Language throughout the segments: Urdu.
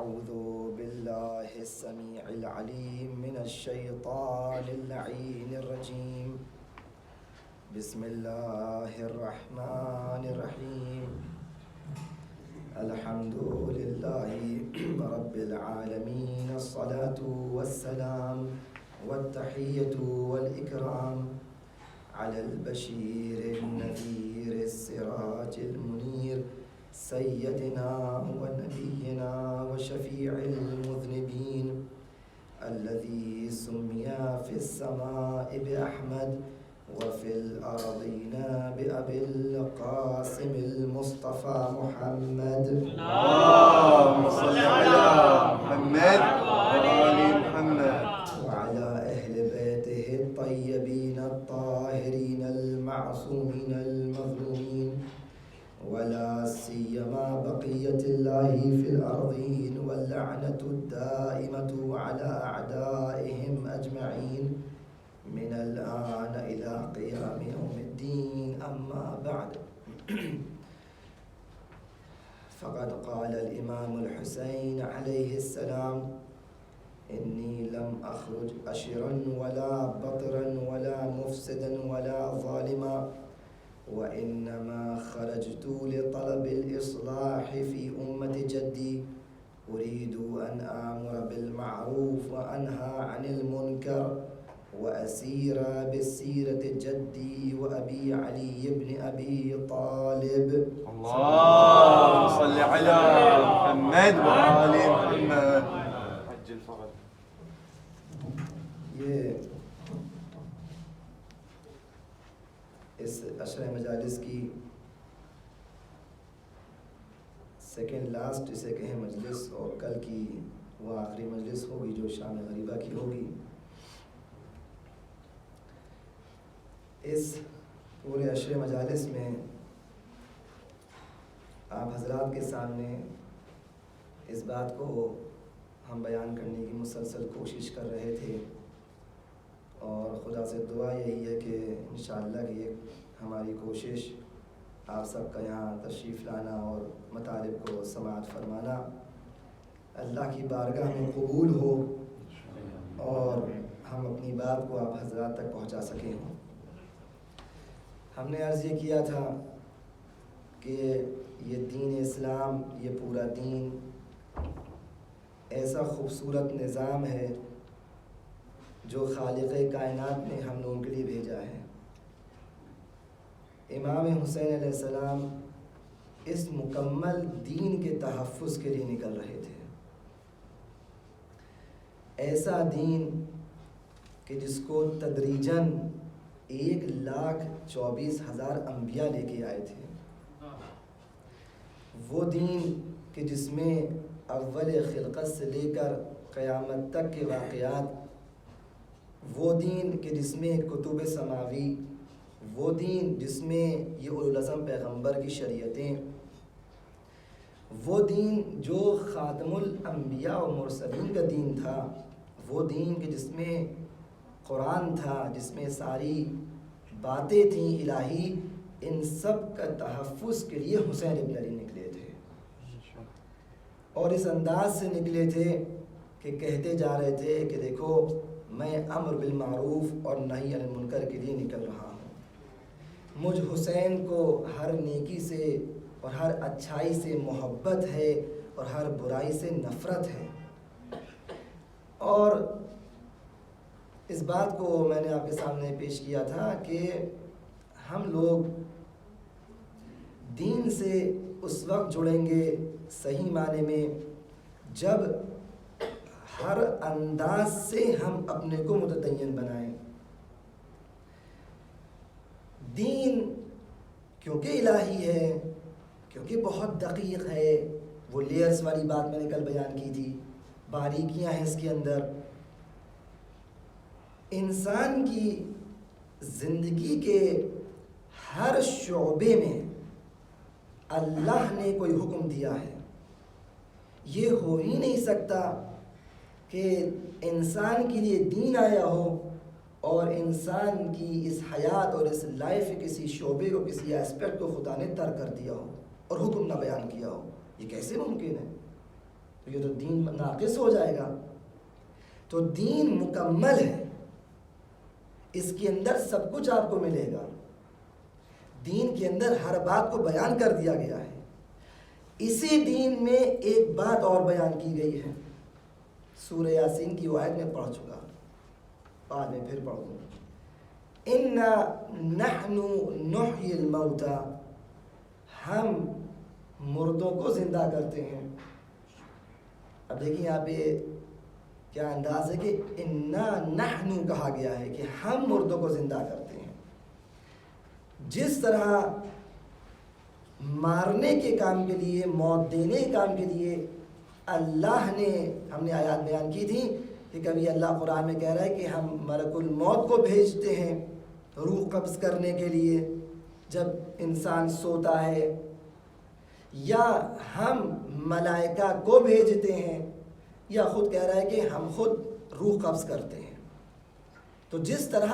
أعوذ بالله السميع العليم من الشيطان اللعين الرجيم. بسم الله الرحمن الرحيم. الحمد لله رب العالمين، الصلاة والسلام والتحية والإكرام على البشير النذير السراج المنير سيدنا ونبينا وشفيع المذنبين، الذي سمي في السماء بأحمد وفي الأرضين بأبي القاسم المصطفى محمد. اللهم صل على محمد وآل محمد وعلى أهل بيته الطيبين الطاهرين المعصومين المظلومين، ولا سيما بقية الله في الأرضين، واللعنة الدائمة على أعدائهم أجمعين من الآن إلى قيام يوم الدين. أما بعد، فقد قال الإمام الحسين عليه السلام: إني لم أخرج أشرا ولا بطرا ولا مفسدا ولا ظالما، وإنما خرجت لطلب الإصلاح في أمة جدي، أريد أن آمر بالمعروف وأنهى عن المنكر، وأسير بسيرة جدي وأبي علي بن أبي طالب. اللهم صل على محمد وآل محمد. حج الفرج. یہ اس عشرہ مجالس کی سیکنڈ لاسٹ اسے کہیں مجلس، اور کل کی وہ آخری مجلس ہوگی جو شام غریبہ کی ہوگی. اس پورے عشرہ مجالس میں آپ حضرات کے سامنے اس بات کو ہم بیان کرنے کی مسلسل کوشش کر رہے تھے، اور خدا سے دعا یہی ہے کہ انشاءاللہ کہ یہ ہماری کوشش آپ سب کا یہاں تشریف لانا اور مطالب کو سماعت فرمانا اللہ کی بارگاہ میں قبول ہو، اور ہم اپنی بات کو آپ حضرات تک پہنچا سکیں. ہم نے عرض یہ کیا تھا کہ یہ دین اسلام، یہ پورا دین ایسا خوبصورت نظام ہے جو خالق کائنات نے ہم لوگوں کے لیے بھیجا ہے. امام حسین علیہ السلام اس مکمل دین کے تحفظ کے لیے نکل رہے تھے. ایسا دین کہ جس کو تدریجاً 1,24,000 انبیاء لے کے آئے تھے. وہ دین کہ جس میں اول خلقت سے لے کر قیامت تک کے واقعات، وہ دین کہ جس میں کتب سماوی، وہ دین جس میں یہ اولو العزم پیغمبر کی شریعتیں، وہ دین جو خاتم الانبیاء و مرسلین کا دین تھا، وہ دین کہ جس میں قرآن تھا، جس میں ساری باتیں تھیں الہی، ان سب کا تحفظ کے لیے حسین ابن علی نکلے تھے. اور اس انداز سے نکلے تھے کہ کہتے جا رہے تھے کہ دیکھو میں امر بالمعروف اور نہی عن المنکر کے لیے نکل رہا ہوں. مجھ حسین کو ہر نیکی سے اور ہر اچھائی سے محبت ہے اور ہر برائی سے نفرت ہے. اور اس بات کو میں نے آپ کے سامنے پیش کیا تھا کہ ہم لوگ دین سے اس وقت جڑیں گے صحیح معنی میں جب ہر انداز سے ہم اپنے کو متدین بنائیں. دین کیونکہ الہی ہے، کیونکہ بہت دقیق ہے، وہ لیئرز والی بات میں نے کل بیان کی تھی، باریکیاں ہیں اس کے اندر. انسان کی زندگی کے ہر شعبے میں اللہ نے کوئی حکم دیا ہے. یہ ہو ہی نہیں سکتا کہ انسان کے لیے دین آیا ہو اور انسان کی اس حیات اور اس لائف کے کسی شعبے کو، کسی ایسپیکٹ کو خدا نے ترک کر دیا ہو اور حکم نہ بیان کیا ہو. یہ کیسے ممکن ہے؟ تو یہ تو دین ناقص ہو جائے گا. تو دین مکمل ہے، اس کے اندر سب کچھ آپ کو ملے گا. دین کے اندر ہر بات کو بیان کر دیا گیا ہے. اسی دین میں ایک بات اور بیان کی گئی ہے، سورہ یاسین کی آیت میں پڑھ چکا، بعد میں پھر پڑھ دوں. اِنَّا نَحْنُ نُحْيِي الْمَوْتَى، ہم مردوں کو زندہ کرتے ہیں. اب دیکھیں یہاں پہ کیا انداز ہے کہ اِنَّا نَحْنُ کہا گیا ہے کہ ہم مردوں کو زندہ کرتے ہیں. جس طرح مارنے کے کام کے لیے، موت دینے کے کام کے لیے اللہ نے، ہم نے آیات بیان کی تھی کہ کبھی اللہ قرآن میں کہہ رہا ہے کہ ہم ملک الموت کو بھیجتے ہیں روح قبض کرنے کے لیے جب انسان سوتا ہے، یا ہم ملائکہ کو بھیجتے ہیں، یا خود کہہ رہا ہے کہ ہم خود روح قبض کرتے ہیں. تو جس طرح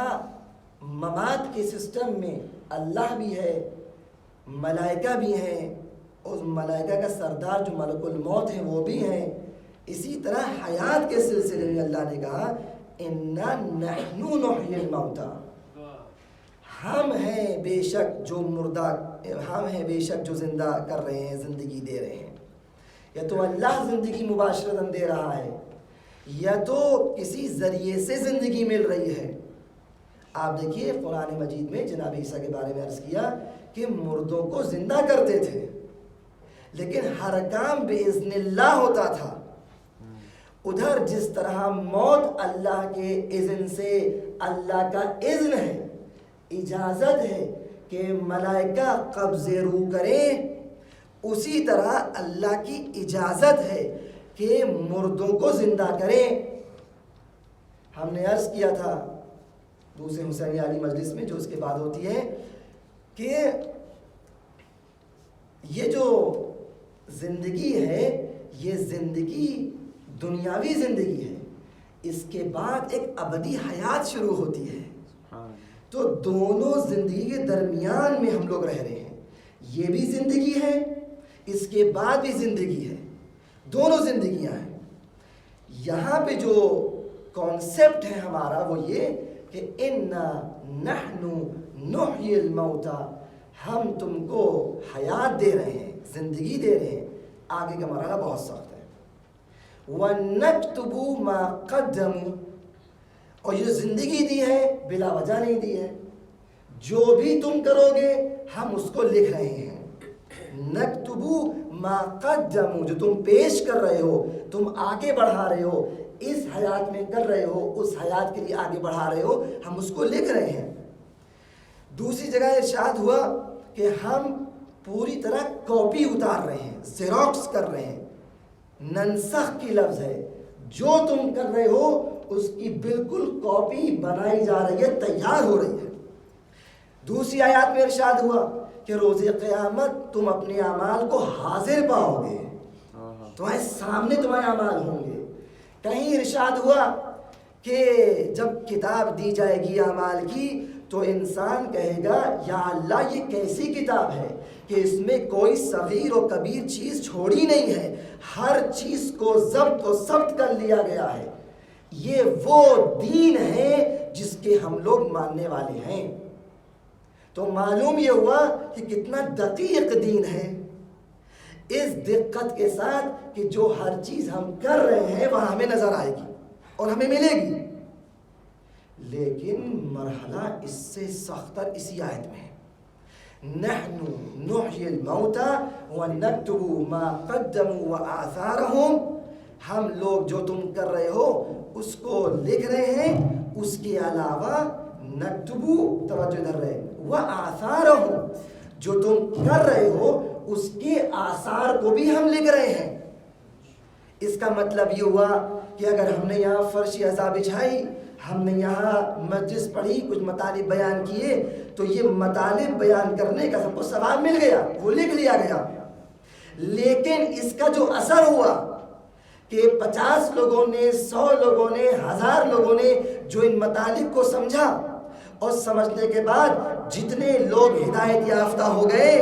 ممات کے سسٹم میں اللہ بھی ہے، ملائکہ بھی ہیں، اور ملائکہ کا سردار جو ملک الموت ہیں وہ بھی ہیں، اسی طرح حیات کے سلسلے میں اللہ نے کہا اِنَّا نَحْنُ نُحْيِي الْمَوْتَى، ہم ہیں بے شک جو مردہ، ہم ہیں بے شک جو زندہ کر رہے ہیں، زندگی دے رہے ہیں. یا تو اللہ زندگی مباشرتاً دے رہا ہے، یا تو کسی ذریعے سے زندگی مل رہی ہے. آپ دیکھیے قرآن مجید میں جناب عیسیٰ کے بارے میں عرض کیا کہ مردوں کو زندہ کرتے تھے، لیکن ہر کام بِإِذْنِ اللہ ہوتا تھا. ادھر جس طرح موت اللہ کے اذن سے، اللہ کا اذن ہے، اجازت ہے کہ ملائکہ قبض روح کریں، اسی طرح اللہ کی اجازت ہے کہ مردوں کو زندہ کریں. ہم نے عرض کیا تھا دوسرے حسینی عالی مجلس میں جو اس کے بعد ہوتی ہے کہ یہ جو زندگی ہے یہ زندگی دنیاوی زندگی ہے، اس کے بعد ایک ابدی حیات شروع ہوتی ہے. تو دونوں زندگی کے درمیان میں ہم لوگ رہ رہے ہیں. یہ بھی زندگی ہے، اس کے بعد بھی زندگی ہے، دونوں زندگیاں ہیں. یہاں پہ جو کانسیپٹ ہے ہمارا وہ یہ کہ اِنَّا نَحْنُ نُحْيِي الْمَوْتَى، ہم تم کو حیات دے رہے ہیں، زندگی دے رہے ہیں. آگے کا مرحلہ بہت سخت ہے. وَنَكْتُبُ مَا قَدَّمُوا، اور یہ زندگی دی ہے بلا وجہ نہیں دی ہے، جو بھی تم کرو گے ہم اس کو لکھ رہے ہیں. نَكْتُبُ مَا قَدَّمُوا، جو تم پیش کر رہے ہو، تم آگے بڑھا رہے ہو، اس حیات میں کر رہے ہو، اس حیات کے لیے آگے بڑھا رہے ہو، ہم اس کو لکھ رہے ہیں. دوسری جگہ ارشاد ہوا کہ ہم پوری طرح کاپی اتار رہے ہیں، زیروکس کر رہے ہیں. ننسخ کی لفظ ہے، جو تم کر رہے ہو اس کی بالکل کاپی بنائی جا رہی ہے، تیار ہو رہی ہے. دوسری آیات میں ارشاد ہوا کہ روز قیامت تم اپنے اعمال کو حاضر پاؤ گے، تمہارے سامنے تمہارے اعمال ہوں گے. کہیں ارشاد ہوا کہ جب کتاب دی جائے گی اعمال کی تو انسان کہے گا یا اللہ یہ کیسی کتاب ہے کہ اس میں کوئی صغیر و کبیر چیز چھوڑی نہیں ہے، ہر چیز کو ضبط و ثبت کر لیا گیا ہے. یہ وہ دین ہے جس کے ہم لوگ ماننے والے ہیں. تو معلوم یہ ہوا کہ کتنا دقیق دین ہے، اس دقت کے ساتھ کہ جو ہر چیز ہم کر رہے ہیں وہ ہمیں نظر آئے گی اور ہمیں ملے گی. لیکن مرحلہ اس سے سختر اسی آیت میں ہے. نحن نحیی الموتى ونکتب ما قدموا وآثارهم، ہم لوگ جو تم کر رہے ہو اس کو لکھ رہے ہیں، اس کے علاوہ نکتبو، توجہ ادھر رہے، وآثارهم، جو تم کر رہے ہو اس کے آثار کو بھی ہم لکھ رہے ہیں. اس کا مطلب یہ ہوا کہ اگر ہم نے یہاں فرش عزا بچھائی، ہم نے یہاں مجلس پڑھی، کچھ مطالب بیان کیے، تو یہ مطالب بیان کرنے کا سب کو ثواب مل گیا، وہ لکھ لیا گیا. لیکن اس کا جو اثر ہوا کہ 50 لوگوں نے، 100 لوگوں نے، 1000 لوگوں نے جو ان مطالب کو سمجھا، اور سمجھنے کے بعد جتنے لوگ ہدایت یافتہ ہو گئے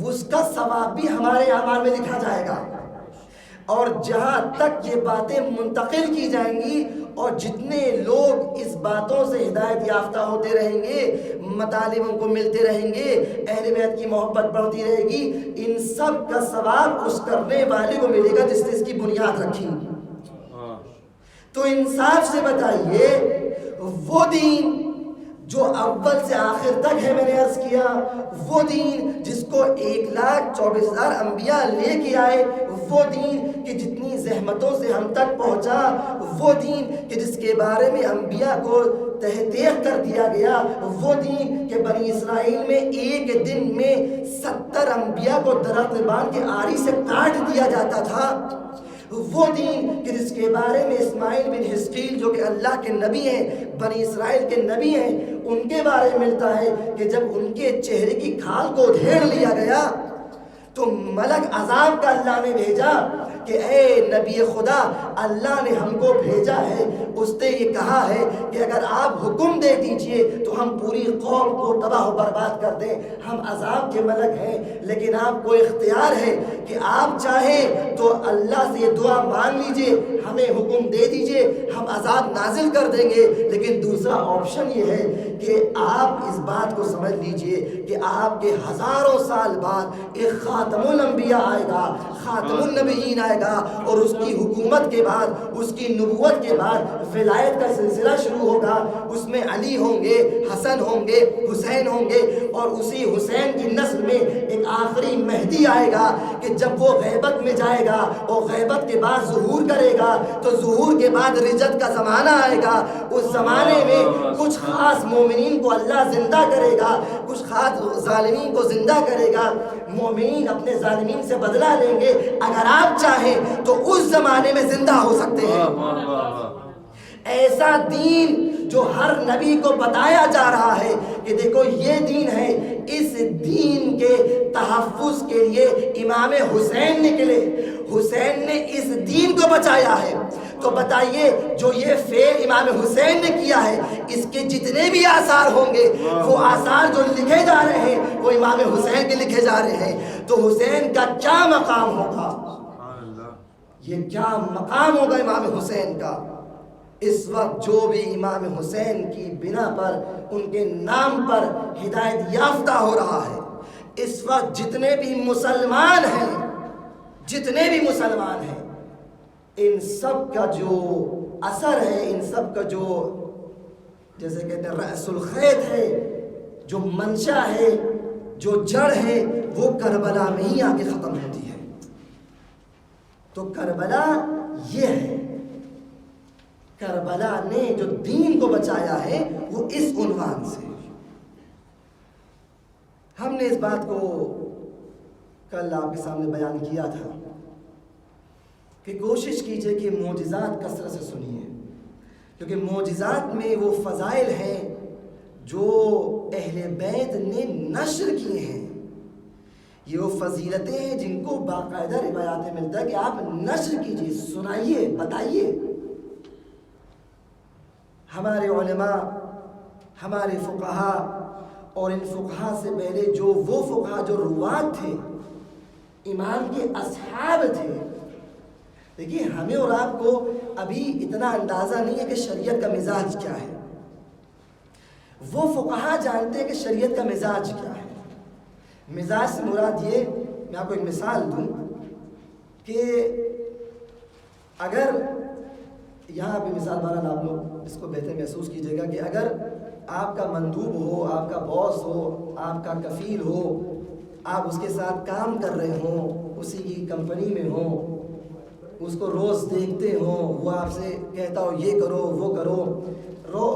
اس کا ثواب بھی ہمارے اعمال میں لکھا جائے گا. اور جہاں تک یہ باتیں منتقل کی جائیں گی اور جتنے لوگ اس باتوں سے ہدایت یافتہ ہوتے رہیں گے، مطالب ان کو ملتے رہیں گے، اہل بیت کی محبت بڑھتی رہے گی، ان سب کا ثواب اس کرنے والے کو ملے گا جس نے اس کی بنیاد رکھی۔ تو انصاف سے بتائیے، وہ دین جو اول سے آخر تک ہے، میں نے عرض کیا، وہ دین جس کو 1,24,000 انبیاء لے کے آئے، وہ دین کہ جتنی زحمتوں سے ہم تک پہنچا، وہ دین کہ جس کے بارے میں انبیاء کو تحقیق کر دیا گیا، وہ دین کہ بنی اسرائیل میں ایک دن میں 70 انبیاء کو درخت باندھ کے آری سے کاٹ دیا جاتا تھا، وہ دین کہ جس کے بارے میں اسماعیل بن حزقیل جو کہ اللہ کے نبی ہیں، بنی اسرائیل کے نبی ہیں، ان کے بارے میں ملتا ہے کہ جب ان کے چہرے کی کھال کو ادھیڑ لیا گیا تو ملک عذاب کا اللہ نے بھیجا کہ اے نبی خدا، اللہ نے ہم کو بھیجا ہے، اس نے یہ کہا ہے کہ اگر آپ حکم دے دیجئے تو ہم پوری قوم کو تباہ و برباد کر دیں، ہم عذاب کے ملک ہیں، لیکن آپ کو اختیار ہے کہ آپ چاہیں تو اللہ سے یہ دعا مانگ لیجئے، ہمیں حکم دے دیجئے، ہم عذاب نازل کر دیں گے، لیکن دوسرا آپشن یہ ہے کہ آپ اس بات کو سمجھ لیجئے کہ آپ کے ہزاروں سال بعد ایک خاتم الانبیاء آئے گا، خاتم النبیین آئے گا، اور اس کی حکومت کے بعد، اس کی نبوت کے بعد ولایت کا سلسلہ شروع ہوگا، اس میں علی ہوں گے، حسن ہوں گے، حسین ہوں گے، اور اسی حسین کی نسل میں ایک آخری مہدی آئے گا کہ جب وہ غیبت میں جائے گا اور غیبت کے بعد ظہور کرے گا تو ظہور کے بعد رجت کا زمانہ آئے گا، اس زمانے میں کچھ خاص مومنین کو اللہ زندہ کرے گا، کچھ خاص ظالمین کو زندہ کرے گا، مومنین اپنے ظالمین سے بدلہ لیں گے، اگر آپ چاہیں تو اس زمانے میں زندہ ہو سکتے ہیں۔ ایسا دین جو ہر نبی کو بتایا جا رہا ہے کہ دیکھو یہ دین ہے، اس دین کے تحفظ کے لیے امام حسین نکلے، حسین نے اس دین کو بچایا ہے، تو بتائیے جو یہ فعل امام حسین نے کیا ہے، اس کے جتنے بھی آثار ہوں گے، وہ آثار جو لکھے جا رہے ہیں وہ امام حسین کے لکھے جا رہے ہیں، تو حسین کا کیا مقام ہوگا، یہ کیا مقام ہوگا امام حسین کا۔ اس وقت جو بھی امام حسین کی بنا پر، ان کے نام پر ہدایت یافتہ ہو رہا ہے، اس وقت جتنے بھی مسلمان ہیں، جتنے بھی مسلمان ہیں، ان سب کا جو اثر ہے، ان سب کا جو جیسے کہتے ہیں رأس الخیط ہے، جو منشا ہے، جو جڑ ہے، وہ کربلا میں ہی آ کے ختم ہوتی ہے۔ تو کربلا یہ ہے، کربلا نے جو دین کو بچایا ہے وہ اس عنوان سے۔ ہم نے اس بات کو کل آپ کے سامنے بیان کیا تھا کہ کوشش کیجئے کہ معجزات کثرت سے سنیے، کیونکہ معجزات میں وہ فضائل ہیں جو اہل بیت نے نشر کیے ہیں، یہ وہ فضیلتیں ہیں جن کو باقاعدہ روایات میں ملتا ہے کہ آپ نشر کیجئے، سنائیے، بتائیے۔ ہمارے علماء، ہمارے فقہا، اور ان فقہا سے پہلے جو وہ فقہا جو روات تھے، امام کے اصحاب تھے، دیکھیے ہمیں اور آپ کو ابھی اتنا اندازہ نہیں ہے کہ شریعت کا مزاج کیا ہے، وہ فقہا جانتے ہیں کہ شریعت کا مزاج کیا ہے۔ مزاج سے مراد یہ، میں آپ کو ایک مثال دوں کہ اگر یہاں پہ مثال بارہ آپ لوگ اس کو بہتر محسوس کیجئے گا کہ اگر آپ کا مندوب ہو، آپ کا باس ہو، آپ کا کفیل ہو، آپ اس کے ساتھ کام کر رہے ہوں، اسی کی کمپنی میں ہوں، اس کو روز دیکھتے ہوں، وہ آپ سے کہتا ہو یہ کرو وہ کرو،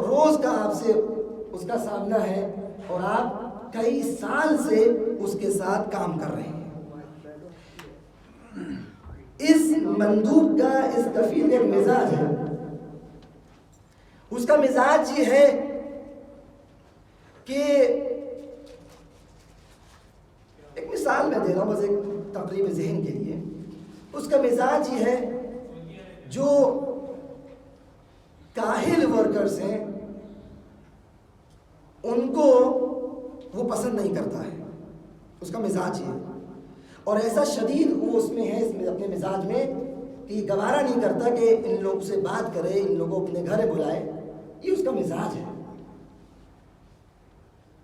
روز کا آپ سے اس کا سامنا ہے، اور آپ کئی سال سے اس کے ساتھ کام کر رہے ہیں۔ اس مندوب کا، اس کفیل کا ایک مزاج ہے، اس کا مزاج یہ ہے کہ ایک مثال میں دے رہا ہوں بس ایک تقریب ذہن کے لیے، اس کا مزاج یہ ہے جو کاہل ورکرز ہیں ان کو وہ پسند نہیں کرتا ہے، اس کا مزاج یہ ہے، اور ایسا شدید وہ اس میں ہے، اس میں اپنے مزاج میں کہ یہ گوارا نہیں کرتا کہ ان لوگوں سے بات کرے، ان لوگوں کو اپنے گھر بلائے، یہ اس کا مزاج ہے۔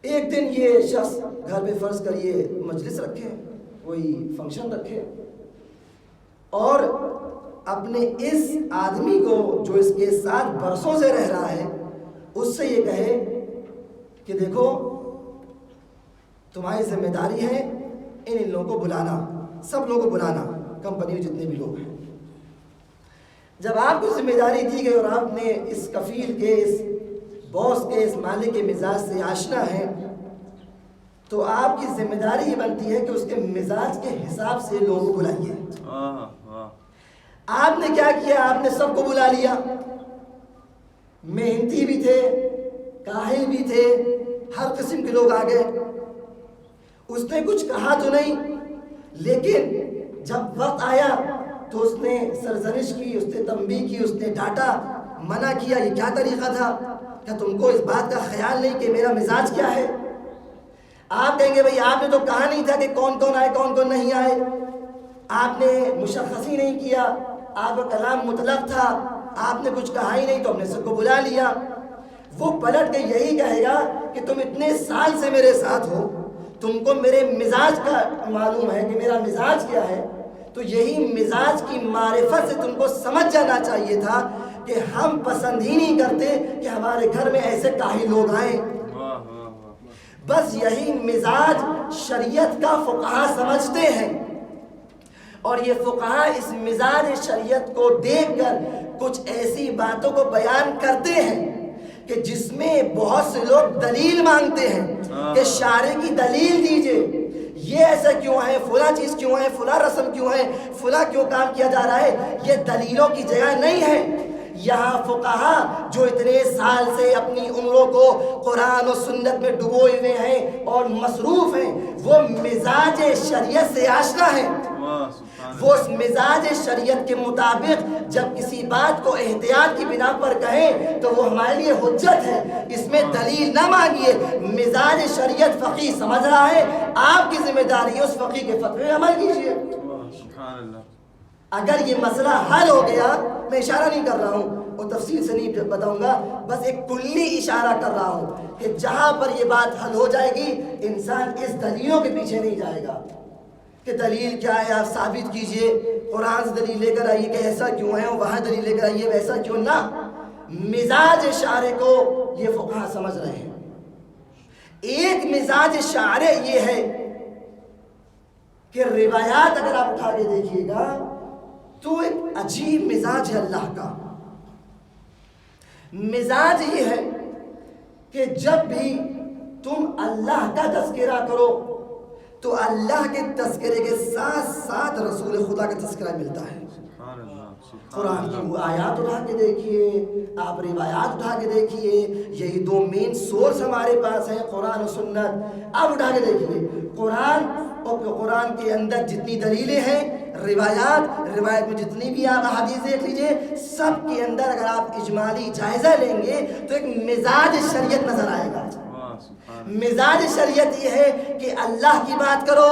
ایک دن یہ شخص گھر پہ فرض کریے مجلس رکھے، کوئی فنکشن رکھے، اور اپنے اس آدمی کو جو اس کے ساتھ برسوں سے رہ رہا ہے اس سے یہ کہے کہ دیکھو تمہاری ذمہ داری ہے ان لوگوں کو بلانا، سب لوگوں کو بلانا، کمپنی میں جتنے بھی لوگ ہیں۔ جب آپ کو ذمہ داری دی گئی اور آپ نے اس کفیل کے، اس باس کے، اس مالک کے مزاج سے آشنا ہے، تو آپ کی ذمہ داری یہ بنتی ہے کہ اس کے مزاج کے حساب سے لوگوں کو بلائیے۔ آپ نے کیا کیا؟ آپ نے سب کو بلا لیا، محنتی بھی تھے، کاہل بھی تھے، ہر قسم کے لوگ آ گئے۔ اس نے کچھ کہا تو نہیں، لیکن جب وقت آیا تو اس نے سرزنش کی، اس نے تنبیہ کی، اس نے ڈانٹا، منع کیا۔ یہ کیا طریقہ تھا؟ کیا تم کو اس بات کا خیال نہیں کہ میرا مزاج کیا ہے؟ آپ کہیں گے بھئی آپ نے تو کہا نہیں تھا کہ کون کون آئے کون کون نہیں آئے، آپ نے مشخص ہی نہیں کیا، آپ کا کلام مطلق تھا، آپ نے کچھ کہا ہی نہیں تو ہم نے سب کو بلا لیا۔ وہ پلٹ کے یہی کہے گا کہ تم اتنے سال سے میرے ساتھ ہو، تم کو میرے مزاج کا معلوم ہے کہ میرا مزاج کیا ہے، تو یہی مزاج کی معرفت سے تم کو سمجھ جانا چاہیے تھا کہ ہم پسند ہی نہیں کرتے کہ ہمارے گھر میں ایسے کاہل لوگ آئیں۔ بس یہی مزاج شریعت کا فقہا سمجھتے ہیں، اور یہ فقہا اس مزاج شریعت کو دیکھ کر کچھ ایسی باتوں کو بیان کرتے ہیں کہ جس میں بہت سے لوگ دلیل مانگتے ہیں کہ شارع کی دلیل دیجئے، یہ ایسا کیوں ہے، فلاں چیز کیوں ہے، فلاں رسم کیوں ہے، فلاں کیوں کام کیا جا رہا ہے۔ یہ دلیلوں کی جگہ نہیں ہے۔ یہاں فقہا جو اتنے سال سے اپنی عمروں کو قرآن و سنت میں ڈبوئے ہوئے ہیں اور مصروف ہیں، وہ مزاج شریعت سے آشنا ہے۔ وہ اس مزاج شریعت کے مطابق جب کسی بات کو احتیاط کی بنا پر کہیں تو وہ ہمارے لیے حجت ہے، اس میں دلیل نہ مانگیے۔ مزاج شریعت فقیہ سمجھ رہا ہے، آپ کی ذمہ داری ہے اس فقیہ کے فتوے عمل کیجیے۔ اگر یہ مسئلہ حل ہو گیا، میں اشارہ نہیں کر رہا ہوں اور تفصیل سے نہیں بتاؤں گا، بس ایک کلی اشارہ کر رہا ہوں کہ جہاں پر یہ بات حل ہو جائے گی انسان اس دلیلوں کے پیچھے نہیں جائے گا کہ دلیل کیا ہے، آپ ثابت کیجئے، قرآن سے دلیل لے کر آئیے کہ ایسا کیوں ہے، وہاں دلیل لے کر آئیے ویسا کیوں نہ۔ مزاج شارع کو یہ فقہا سمجھ رہے ہیں۔ ایک مزاج شارع یہ ہے کہ روایات اگر آپ اٹھا کے دیکھیے گا تو ایک عجیب مزاج ہے اللہ کا۔ مزاج یہ ہے کہ جب بھی تم اللہ کا تذکرہ کرو تو اللہ کے تذکرے کے ساتھ ساتھ رسول خدا کا تذکرہ ملتا ہے۔ قرآن کی وہ آیات اٹھا کے دیکھیے، آپ روایات اٹھا کے دیکھیے، یہی دو مین سورس ہمارے پاس ہیں، قرآن و سنت۔ آپ اٹھا کے دیکھیے قرآن، اور قرآن کے اندر جتنی دلیلیں ہیں، روایت میں جتنی بھی آپ حدیث دیکھ لیجئے، سب کے اندر اگر آپ اجمالی جائزہ لیں گے تو ایک مزاج شریعت نظر آئے گا۔ مزاج شریعت یہ ہے کہ اللہ کی بات کرو،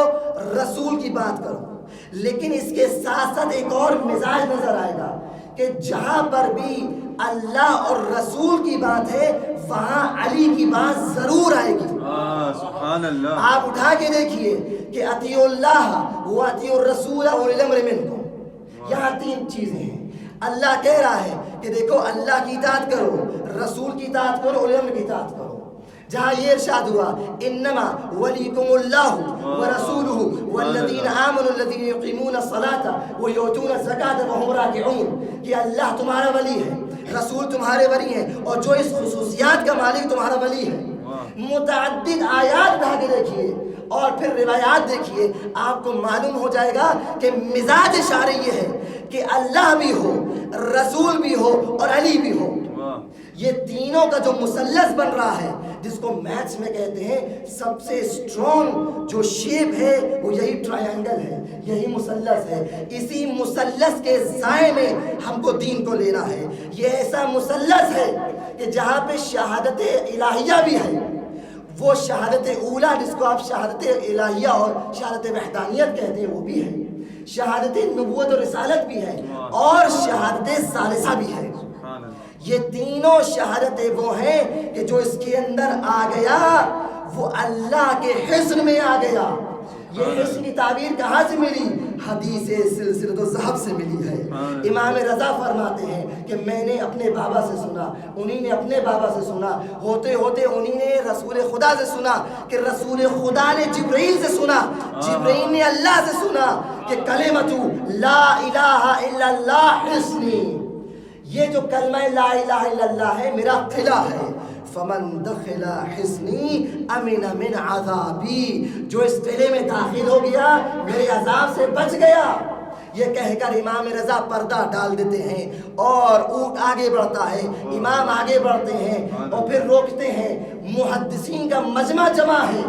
رسول کی بات کرو، لیکن اس کے ساتھ ساتھ ایک اور مزاج نظر آئے گا کہ جہاں پر بھی اللہ اور رسول کی بات ہے وہاں علی کی بات ضرور آئے گی۔ سبحان اللہ۔ آپ اٹھا کے دیکھیے کہ اطیعوا اللہ و اطیعوا الرسول واولی الامر منکم، یہاں تین چیزیں ہیں۔ اللہ کہہ رہا ہے کہ دیکھو اللہ کی اطاعت کرو، رسول کی اطاعت کرو، اولی الامر کی اطاعت کرو۔ جہاں یہ ارشاد ہوا انما ولیکم اللہ ورسولہ والذین آمنوا الذین یقیمون الصلاة ویؤتون الزکاة وهم راکعون، کہ اللہ تمہارا ولی ہے، رسول تمہارے ولی ہیں، اور جو اس خصوصیات کا مالک تمہارا ولی ہے۔ متعدد آیات اٹھا کے دیکھیے اور پھر روایات دیکھیے، آپ کو معلوم ہو جائے گا کہ مزاج شارع یہ ہے کہ اللہ بھی ہو، رسول بھی ہو اور علی بھی ہو۔ یہ تینوں کا جو مثلث بن رہا ہے، جس کو میتھس میں کہتے ہیں سب سے اسٹرانگ جو شیپ ہے وہ یہی ٹرائنگل ہے، یہی مثلث ہے۔ اسی مثلث کے سائے میں ہم کو دین کو لینا ہے۔ یہ ایسا مثلث ہے کہ جہاں پہ شہادت الہیہ بھی ہے، وہ شہادت اولا جس کو آپ شہادت الہیہ اور شہادت وحدانیت کہتے ہیں وہ بھی ہے، شہادت نبوت و رسالت بھی ہے، اور شہادت ثالثہ بھی ہے۔ یہ تینوں شہادتیں وہ ہیں کہ جو اس کے اندر آ گیا وہ اللہ کے حسن میں آ گیا۔ یہ حسن کی تعبیر کہاں سے ملی؟ حدیث سلسلۃ الذہب سے ملی ہے۔ امام رضا فرماتے ہیں کہ میں نے اپنے بابا سے سنا، انہی نے اپنے بابا سے سنا، ہوتے ہوتے انہی نے رسول خدا سے سنا، کہ رسول خدا نے جبرائیل سے سنا، جبرائیل نے اللہ سے سنا کہ کلمۃ لا الہ الا اللہ حصنی، یہ جو کلمہ لا الہ الا اللہ ہے میرا قلعہ ہے۔ فمن دخل حصنی امن من عذابی، جو اس قلعے میں داخل ہو گیا میرے عذاب سے بچ گیا۔ یہ کہہ کر امام رضا پردہ ڈال دیتے ہیں اور اونٹ آگے بڑھتا ہے، امام آگے بڑھتے ہیں اور پھر روکتے ہیں۔ محدثین کا مجمع جمع ہے،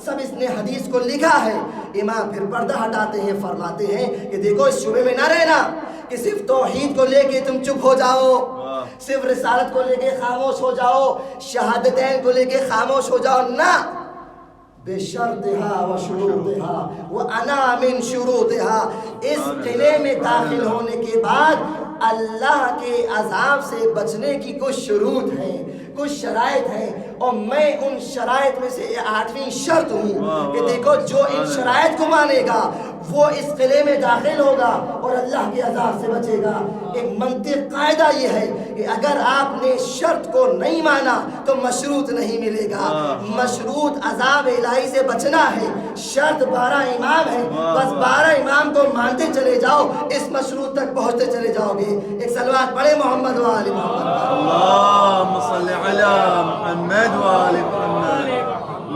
سب اس نے حدیث کو لکھا ہے۔ امام پھر پردہ ہٹاتے ہیں، فرماتے ہیں کہ دیکھو اس شبے میں نہ رہنا کہ صرف توحید کو لے کے تم چپ ہو جاؤ، صرف رسالت کو لے کے خاموش ہو جاؤ، شہادتین کو لے کے خاموش ہو جاؤ، نہ، بشرطها وشروطها وانا من شروطها۔ اس قلعے میں داخل ہونے کے بعد اللہ کے عذاب سے بچنے کی کچھ شروط ہیں، کچھ شرائط ہیں، اور میں ان شرائط میں سے 8ویں شرط ہوں کہ دیکھو جو ان شرائط کو مانے گا وہ اس قلعے میں داخل ہوگا اور اللہ کے عذاب سے بچے گا۔ ایک منطق قاعدہ یہ ہے کہ اگر آپ نے شرط کو نہیں مانا تو مشروط نہیں ملے گا۔ مشروط عذاب الہی سے بچنا ہے، شرط 12 امام ہے، بس 12 امام کو مانتے چلے جاؤ، اس مشروط تک پہنچتے چلے جاؤ گے۔ ایک صلوات پڑھے محمد و آل محمد۔ اللہم صلی علی محمد و آل محمد۔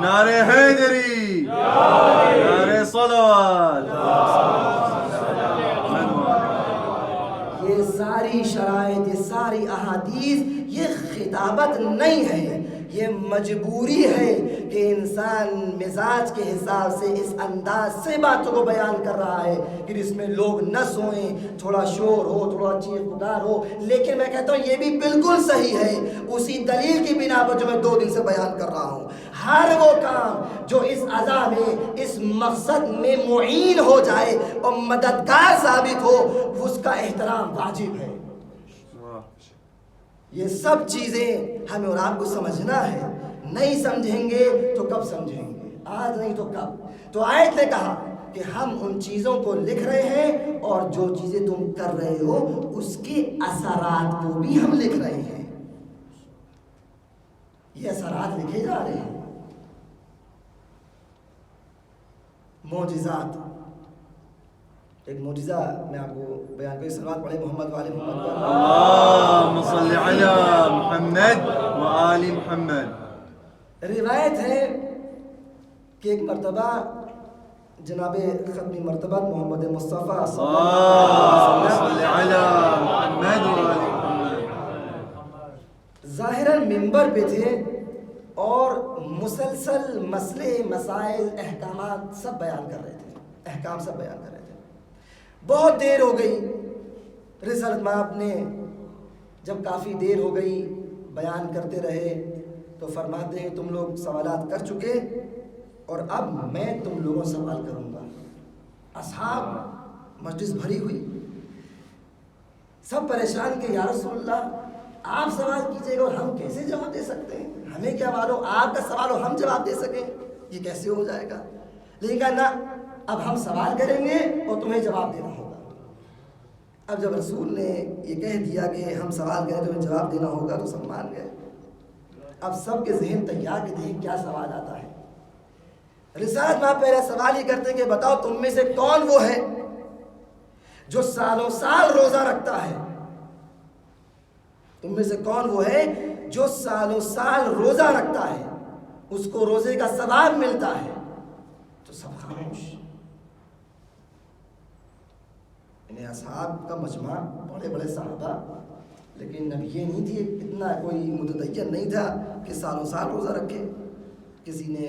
نعرہ حیدری، نعرہ صلوات۔ یہ ساری شرائط، یہ ساری احادیث، یہ خطابت نہیں ہے، یہ مجبوری ہے کہ انسان مزاج کے حساب سے اس انداز سے باتوں کو بیان کر رہا ہے کہ اس میں لوگ نہ سوئیں، تھوڑا شور ہو، تھوڑا چیخ پکار ہو، لیکن میں کہتا ہوں یہ بھی بالکل صحیح ہے، اسی دلیل کی بنا پر جو میں 2 دن سے بیان کر رہا ہوں۔ ہر وہ کام جو اس عزا میں، اس مقصد میں معین ہو جائے اور مددگار ثابت ہو، اس کا احترام واجب ہے۔ یہ سب چیزیں ہمیں اور آپ کو سمجھنا ہے، نہیں سمجھیں گے تو کب سمجھیں گے؟ آج نہیں تو کب؟ تو آیت نے کہا کہ ہم ان چیزوں کو لکھ رہے ہیں اور جو چیزیں تم کر رہے ہو اس کے اثرات کو بھی ہم لکھ رہے ہیں۔ یہ اثرات لکھے جا رہے ہیں۔ معجزات، ایک معجزہ میں آپ کو بیان کروں، صلوات پڑھے محمد والے محمد۔ اللہم صلی علی محمد و آل محمد۔ روایت ہے کہ ایک مرتبہ جناب ختمی مرتبہ محمد مصطفیٰ اللہم صلی علی محمد و آل محمد ظاہراً ممبر پہ تھے اور مسلسل مسئلے، مسائل، احکامات سب بیان کر رہے تھے، احکام سب بیان کر رہے تھے۔ بہت دیر ہو گئی، رسالت مآب نے جب کافی دیر ہو گئی بیان کرتے رہے تو فرماتے ہیں تم لوگ سوالات کر چکے اور اب میں تم لوگوں سے سوال کروں گا۔ اصحاب مجلس بھری ہوئی، سب پریشان کہ یا رسول اللہ آپ سوال کیجئے گا اور ہم کیسے جواب دے سکتے ہیں؟ ہمیں کیا معلوم آپ کا سوال ہو ہم جواب دے سکیں، یہ کیسے ہو جائے گا؟ لیکن کہا نہ، اب ہم سوال کریں گے اور تمہیں جواب دینا ہوگا۔ اب جب رسول نے یہ کہہ دیا کہ ہم سوال کریں تمہیں جواب دینا ہوگا تو سب مان گئے۔ اب سب کے ذہن تیار کہ دیکھیں کیا سوال آتا ہے۔ رسالت میں پہلا سوال ہی کرتے ہیں کہ بتاؤ تم میں سے کون وہ ہے جو سالوں سال روزہ رکھتا ہے؟ تم میں سے کون وہ ہے جو سالوں سال روزہ رکھتا ہے، اس کو روزے کا ثواب ملتا ہے؟ تو سب خاموش۔ انہیں اصحاب کا مجمع، بڑے بڑے صحابہ، لیکن اب یہ نہیں تھی، اتنا کوئی متدین نہیں تھا کہ سالوں سال روزہ رکھے۔ کسی نے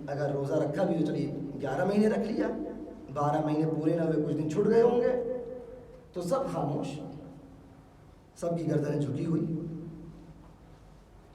اگر روزہ رکھا بھی تو چلیے 11 مہینے رکھ لیا، 12 مہینے پورے نہ ہوئے، کچھ دن چھوٹ گئے ہوں گے، تو سب خاموش، سب کی گردنیں جھکی ہوئی۔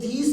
30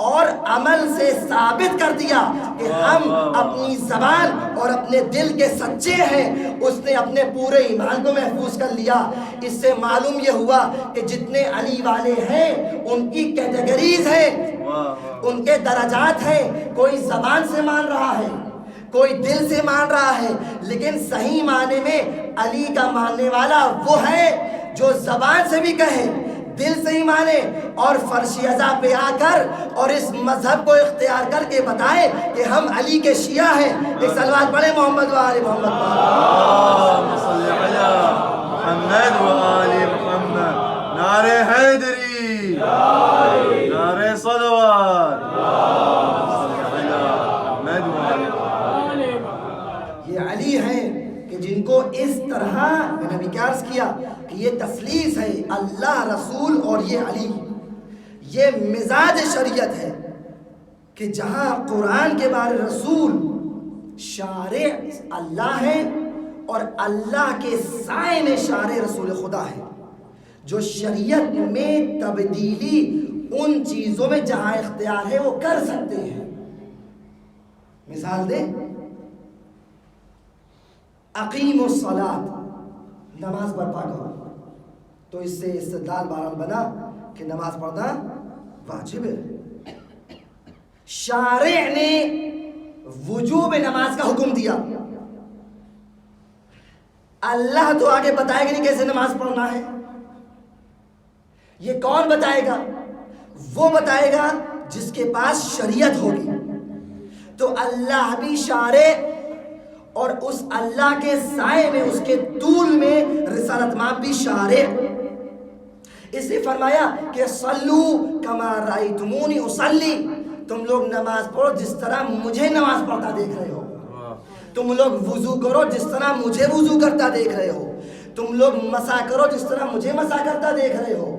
اور عمل سے ثابت کر دیا کہ ہم اپنی زبان اور اپنے دل کے سچے ہیں، اس نے اپنے پورے ایمان کو محفوظ کر لیا۔ اس سے معلوم یہ ہوا کہ جتنے علی والے ہیں ان کی کیٹیگریز ہیں، ان کے درجات ہیں۔ کوئی زبان سے مان رہا ہے، کوئی دل سے مان رہا ہے، لیکن صحیح معنی میں علی کا ماننے والا وہ ہے جو زبان سے بھی کہے، دل سے ہی مانے، اور فرش ازا پہ آ کر اور اس مذہب کو اختیار کر کے بتائے کہ ہم علی کے شیعہ ہیں۔ ایک صلوات پڑھیں محمد و آل محمد۔ اللہم صل علی محمد و آل محمد۔ نعرہ حیدری، نعرہ صلوات۔ یہ علی ہیں کہ جن کو اس طرح میں نے بھی عرض کیا کہ یہ تثلیث ہے، اللہ، رسول اور یہ علی۔ یہ مزاج شریعت ہے کہ جہاں قرآن کے بارے رسول شارع اللہ ہے اور اللہ کے سائے میں شارع رسول خدا ہے، جو شریعت میں تبدیلی ان چیزوں میں جہاں اختیار ہے وہ کر سکتے ہیں۔ مثال دیں، اقیم الصلاۃ، نماز برپا کرو، تو اس سے استدلال بہرحال بنا کہ نماز پڑھنا واجب ہے۔ شارع نے وجوب نماز کا حکم دیا، اللہ تو آگے بتائے گا نہیں کیسے نماز پڑھنا ہے، یہ کون بتائے گا؟ وہ بتائے گا جس کے پاس شریعت ہوگی۔ تو اللہ بھی شارع اور اس اللہ کے سائے میں، اس کے طول میں رسالت مآب بھی شارع۔ اس نے فرمایا کہ صلو کما رأیتمونی اصلی، تم لوگ نماز پڑھو جس طرح مجھے نماز پڑھتا دیکھ رہے ہو، تم لوگ وضو کرو جس طرح مجھے وضو کرتا دیکھ رہے ہو، تم لوگ مسح کرو جس طرح مجھے مسح کرتا دیکھ رہے ہو،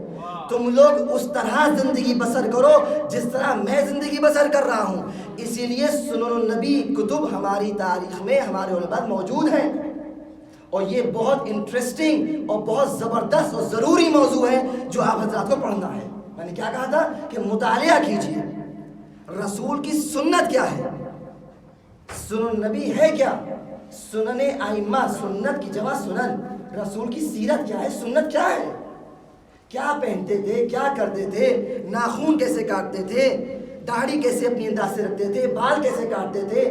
تم لوگ اس طرح زندگی بسر کرو جس طرح میں زندگی بسر کر رہا ہوں۔ اسی لیے سنن النبی کتب ہماری تاریخ میں ہمارے علماء موجود ہیں، اور یہ بہت انٹرسٹنگ اور بہت زبردست اور ضروری موضوع ہے جو آپ حضرات کو پڑھنا ہے۔ میں نے کیا کہا تھا کہ مطالعہ کیجئے رسول کی سنت کیا ہے، سنن نبی ہے کیا، سنن ائمہ، سنت کی جمع سنن، رسول کی سیرت کیا ہے، سنت کیا ہے، کیا پہنتے تھے، کیا کرتے تھے، ناخون کیسے کاٹتے تھے، داڑھی کیسے اپنی انداز سے رکھتے تھے، بال کیسے کاٹتے تھے،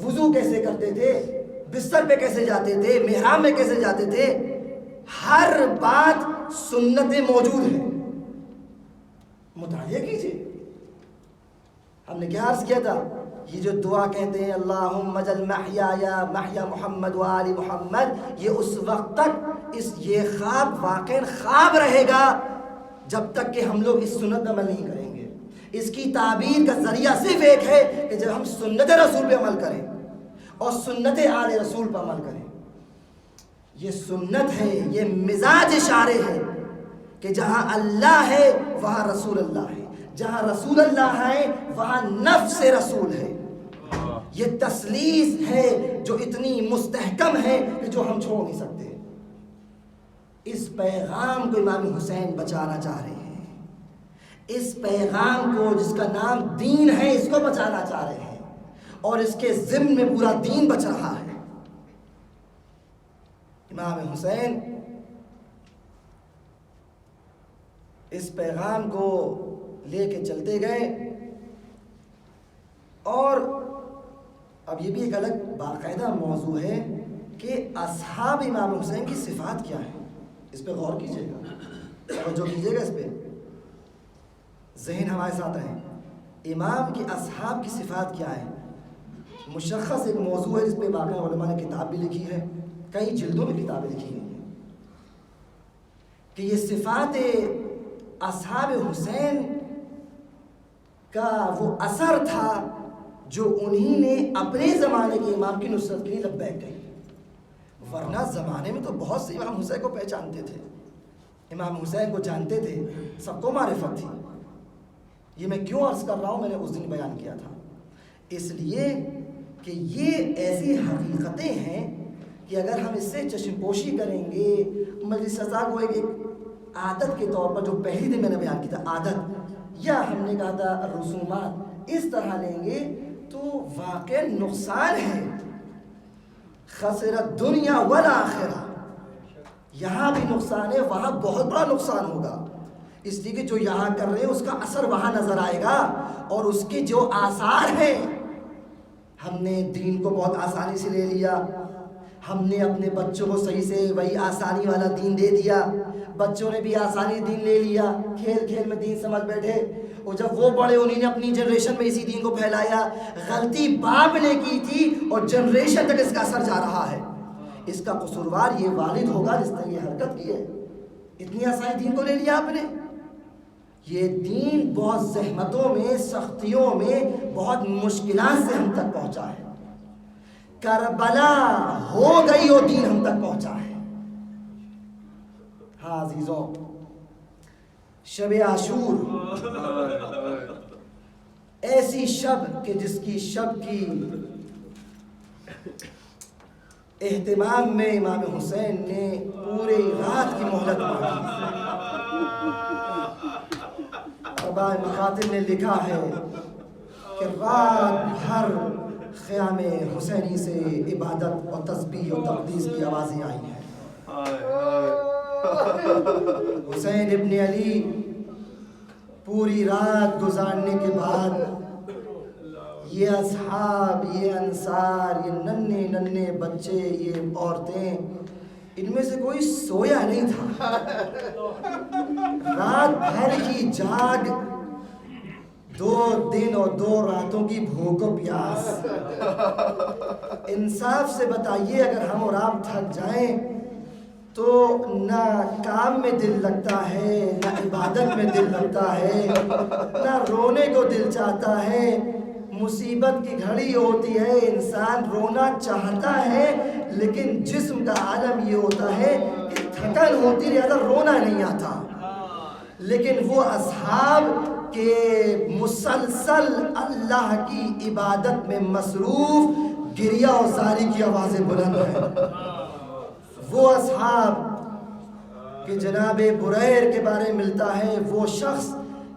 وضو کیسے کرتے تھے، بستر پہ کیسے جاتے تھے، محراب میں کیسے جاتے تھے، ہر بات سنتیں موجود ہیں، مطالعہ کیجئے۔ ہم نے کیا عرض کیا تھا، یہ جو دعا کہتے ہیں اللہم اجعل محیایا محیا محمد و آل محمد، یہ اس وقت تک یہ خواب واقعی خواب رہے گا جب تک کہ ہم لوگ اس سنت عمل نہیں کریں گے۔ اس کی تعبیر کا ذریعہ صرف ایک ہے کہ جب ہم سنت رسول پہ عمل کریں اور سنت آل رسول پہ عمل کریں۔ یہ سنت ہے، یہ مزاج شارع ہے کہ جہاں اللہ ہے وہاں رسول اللہ ہے، جہاں رسول اللہ ہے وہاں نفس رسول ہے۔ یہ تثلیث ہے جو اتنی مستحکم ہے کہ جو ہم چھوڑ نہیں سکتے۔ اس پیغام کو امام حسین بچانا چاہ رہے ہیں، اس پیغام کو جس کا نام دین ہے اس کو بچانا چاہ رہے ہیں، اور اس کے ضمن میں پورا دین بچ رہا ہے۔ امام حسین اس پیغام کو لے کے چلتے گئے، اور اب یہ بھی ایک الگ باقاعدہ موضوع ہے کہ اصحاب امام حسین کی صفات کیا ہے، اس پہ غور کیجئے گا، توجہ کیجئے گا، اس پہ ذہن ہمارے ساتھ ہیں۔ امام کی اصحاب کی صفات کیا ہے، مشخص ایک موضوع ہے جس پہ باقی علماء نے کتاب بھی لکھی ہے، کئی جلدوں میں کتابیں لکھی گئی ہیں کہ یہ صفات اصحاب حسین کا وہ اثر تھا جو انہی نے اپنے زمانے کے امام کی نصرت کے لیے لبیک کہی، ورنہ زمانے میں تو بہت سے امام حسین کو پہچانتے تھے، امام حسین کو جانتے تھے، سب کو معرفت تھی۔ یہ میں کیوں عرض کر رہا ہوں، میں نے اس دن بیان کیا تھا، اس لیے کہ یہ ایسی حقیقتیں ہیں کہ اگر ہم اس سے چشم پوشی کریں گے، مجلس رضا کو ایک عادت کے طور پر، جو پہلی دن میں نے بیان کی تھا، عادت یا ہم نے کہا تھا رسومات اس طرح لیں گے تو واقع نقصان ہے. خسرت دنیا والآخرہ، یہاں بھی نقصان ہے، وہاں بہت بڑا نقصان ہوگا. اس لیے کہ جو یہاں کر رہے ہیں اس کا اثر وہاں نظر آئے گا، اور اس کے جو آثار ہیں. ہم نے دین کو بہت آسانی سے لے لیا، ہم نے اپنے بچوں کو صحیح سے وہی آسانی والا دین دے دیا، بچوں نے بھی آسانی دین لے لیا، کھیل کھیل میں دین سمجھ بیٹھے، اور جب وہ بڑے انہیں نے اپنی جنریشن میں اسی دین کو پھیلایا. غلطی باپ نے کی تھی اور جنریشن تک اس کا اثر جا رہا ہے. اس کا قصوروار یہ والد ہوگا جس نے یہ حرکت کی ہے. اتنی آسانی دین کو لے لیا آپ نے. یہ دین بہت زحمتوں میں، سختیوں میں، بہت مشکلات سے ہم تک پہنچا ہے. کربلا ہو گئی اور دین ہم تک پہنچا ہے. ہاں عزیزوں، شب عاشور ایسی شب کہ جس کی شب کی اہتمام میں امام حسین نے پورے رات کی مہلت مانگی. ارباب مخاطب نے لکھا ہے کہ رات بھر خیام حسینی سے عبادت اور تسبیح و تقدیس کی آوازیں آئی ہیں. حسین ابن علی پوری رات گزارنے کے بعد یہ اصحاب، یہ انصار، یہ ننھے ننھے بچے، یہ عورتیں، ان میں سے کوئی سویا نہیں تھا. رات بھر کی جاگ، 2 دن اور 2 راتوں کی بھوک و پیاس. انصاف سے بتائیے، اگر ہم اور آپ تھک جائیں تو نہ کام میں دل لگتا ہے، نہ عبادت میں دل لگتا ہے، نہ رونے کو دل چاہتا ہے. مصیبت کی گھڑی ہوتی ہے، انسان رونا چاہتا ہے، لیکن جسم کا عالم یہ ہوتا ہے کہ تھکن ہوتی لہذا رونا نہیں آتا. لیکن وہ اصحاب کہ مسلسل اللہ کی عبادت میں مصروف، گریہ و زاری کی آوازیں بلند ہیں. وہ اصحاب کہ جناب بریر کے بارے میں ملتا ہے، وہ شخص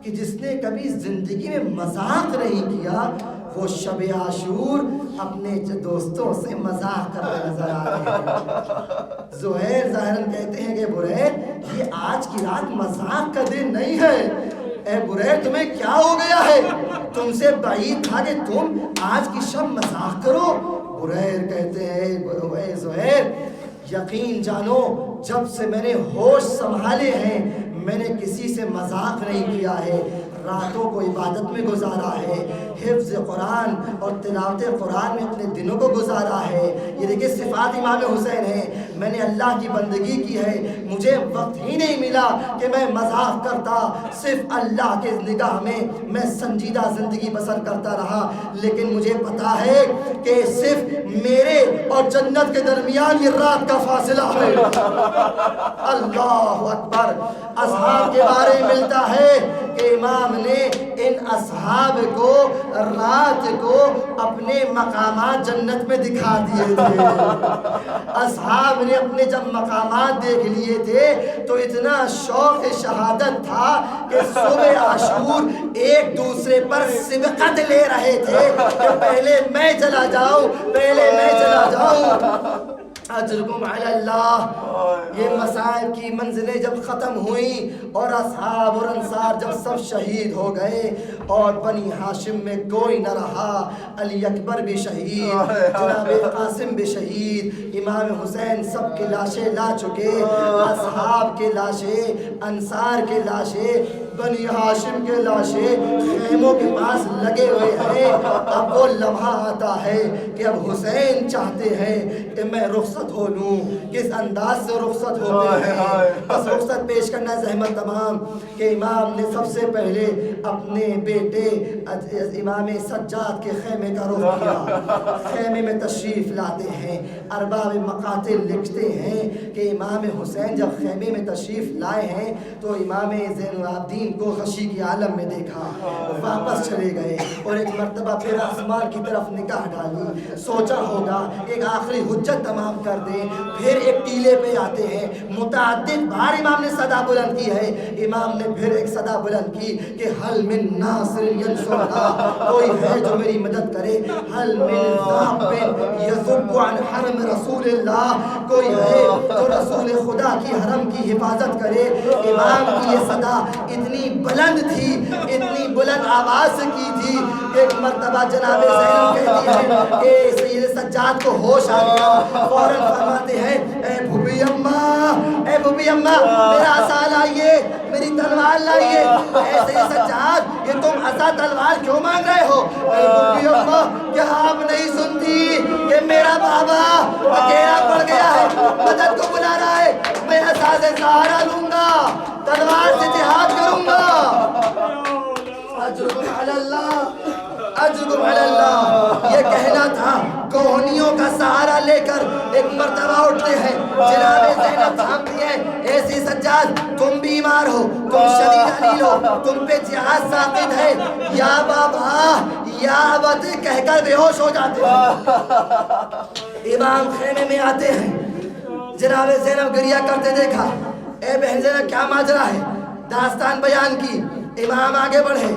کہ جس نے کبھی زندگی میں مذاق نہیں کیا، وہ شب عاشور اپنے دوستوں سے مذاق کرتے نظر آ رہے ہیں. زہیر ظاہراً کہتے ہیں کہ بریر یہ آج کی رات مذاق کا دن نہیں ہے. اے بریر تمہیں کیا ہو گیا ہے؟ تم سے بعید تھا کہ تم آج کی شب مذاق کرو. بریر کہتے ہیں اے زہیر یقین جانو جب سے میں نے ہوش سنبھالے ہیں میں نے کسی سے مذاق نہیں کیا ہے. راتوں کو عبادت میں گزارا ہے، حفظ قرآن اور تلاوت قرآن میں اپنے دنوں کو گزارا ہے. یہ دیکھیں صفات امام حسین ہیں. میں نے اللہ کی بندگی کی ہے، مجھے وقت ہی نہیں ملا کہ میں مذاق کرتا. صرف اللہ کے نگاہ میں سنجیدہ زندگی بسر کرتا رہا. لیکن مجھے پتا ہے کہ صرف میرے اور جنت کے درمیان یہ رات کا فاصلہ ہے. اللہ اکبر. اصحاب کے بارے میں ملتا ہے کہ امام نے ان اصحاب کو رات کو اپنے مقامات جنت میں دکھا دیے تھے. اصحاب نے اپنے جب مقامات دیکھ لیے تھے تو اتنا شوق شہادت تھا کہ صبح عاشور ایک دوسرے پر سبقت لے رہے تھے کہ پہلے میں چلا جاؤں، پہلے میں چلا جاؤں. اجرکم علی اللہ. یہ مصائب کی منزلیں جب ختم ہوئیں اور اصحاب اور انصار جب سب شہید ہو گئے اور بنی ہاشم میں کوئی نہ رہا، علی اکبر بھی شہید، جناب قاسم بھی شہید، امام حسین سب کے لاشیں لا چکے، اصحاب کے لاشیں، انصار کے لاشیں، بنی ہاشم کے لاشیں خیموں کے پاس لگے ہوئے ہیں. اب وہ لمحہ آتا ہے کہ اب حسین چاہتے ہیں کہ میں رخصت ہو لوں. کس انداز سے رخصت ہوتے ہیں؟ بس رخصت پیش کرنا زحمت تمام کہ امام نے سب سے پہلے اپنے بیٹے امام سجاد کے خیمے کا رخ کیا. خیمے میں تشریف لاتے ہیں. ارباب مقاتل لکھتے ہیں کہ امام حسین جب خیمے میں تشریف لائے ہیں تو امام زین العابدین کو غشی کی عالم میں دیکھا، واپس چلے گئے اور ایک مرتبہ پھر آسمان کی طرف نگاہ ڈالی. سوچا ہوگا ایک آخری حجت تمام کر دیں، پھر ایک ٹیلے پہ آتے آتے ہیں متعدد بار امام نے صدا بلند کی ہے. امام نے پھر ایک صدا بلند کی کہ حل من ناصر ینصرنا، کوئی ہے جو میری مدد کرے. حل من ذاب یذب عن حرم رسول اللہ، کوئی ہے جو رسول خدا کی حرم کی حفاظت کرے. امام کی یہ صدا اتنی بلند تھی، اتنی بلند آواز سے کی تھی. ایک مرتبہ جناب زینب کہتی ہے کہ سید سجاد کو ہوش آ گیا، فوراً فرماتے ہیں اے بھوبی اماں، اے بھوبی اماں میرا عصا لائیے، میری تلوار لائیے. اے سید سجاد یہ تم عصا تلوار کیوں مانگ رہے ہو؟ اے بھوبی اماں کیا آپ نہیں سنتی کہ میرا بابا اکیلا پڑ گیا ہے، مدد کو بلا رہا ہے، میں عصا سے سہارا لوں گا، تلوار سے جہاد کروں گا. اجرکم علی اللہ، اجرکم علی اللہ. یہ کہنا تھا. کوہنیوں کا سہارا لے کر ایک مرتبہ اٹھتے ہیں. جناب زینب تھامتی ہے، ایسی سجاد تم بیمار ہو، تم شدید علیل ہو، تم پہ جہاد ساقط ہے. یا بابا یا ابت کہہ کر بے ہوش ہو جاتے ہیں. امام خیمے میں آتے ہیں، جناب زینب گریہ کرتے دیکھا. اے بہن زینب کیا ماجرا ہے؟ داستان بیان کی. امام آگے بڑھے،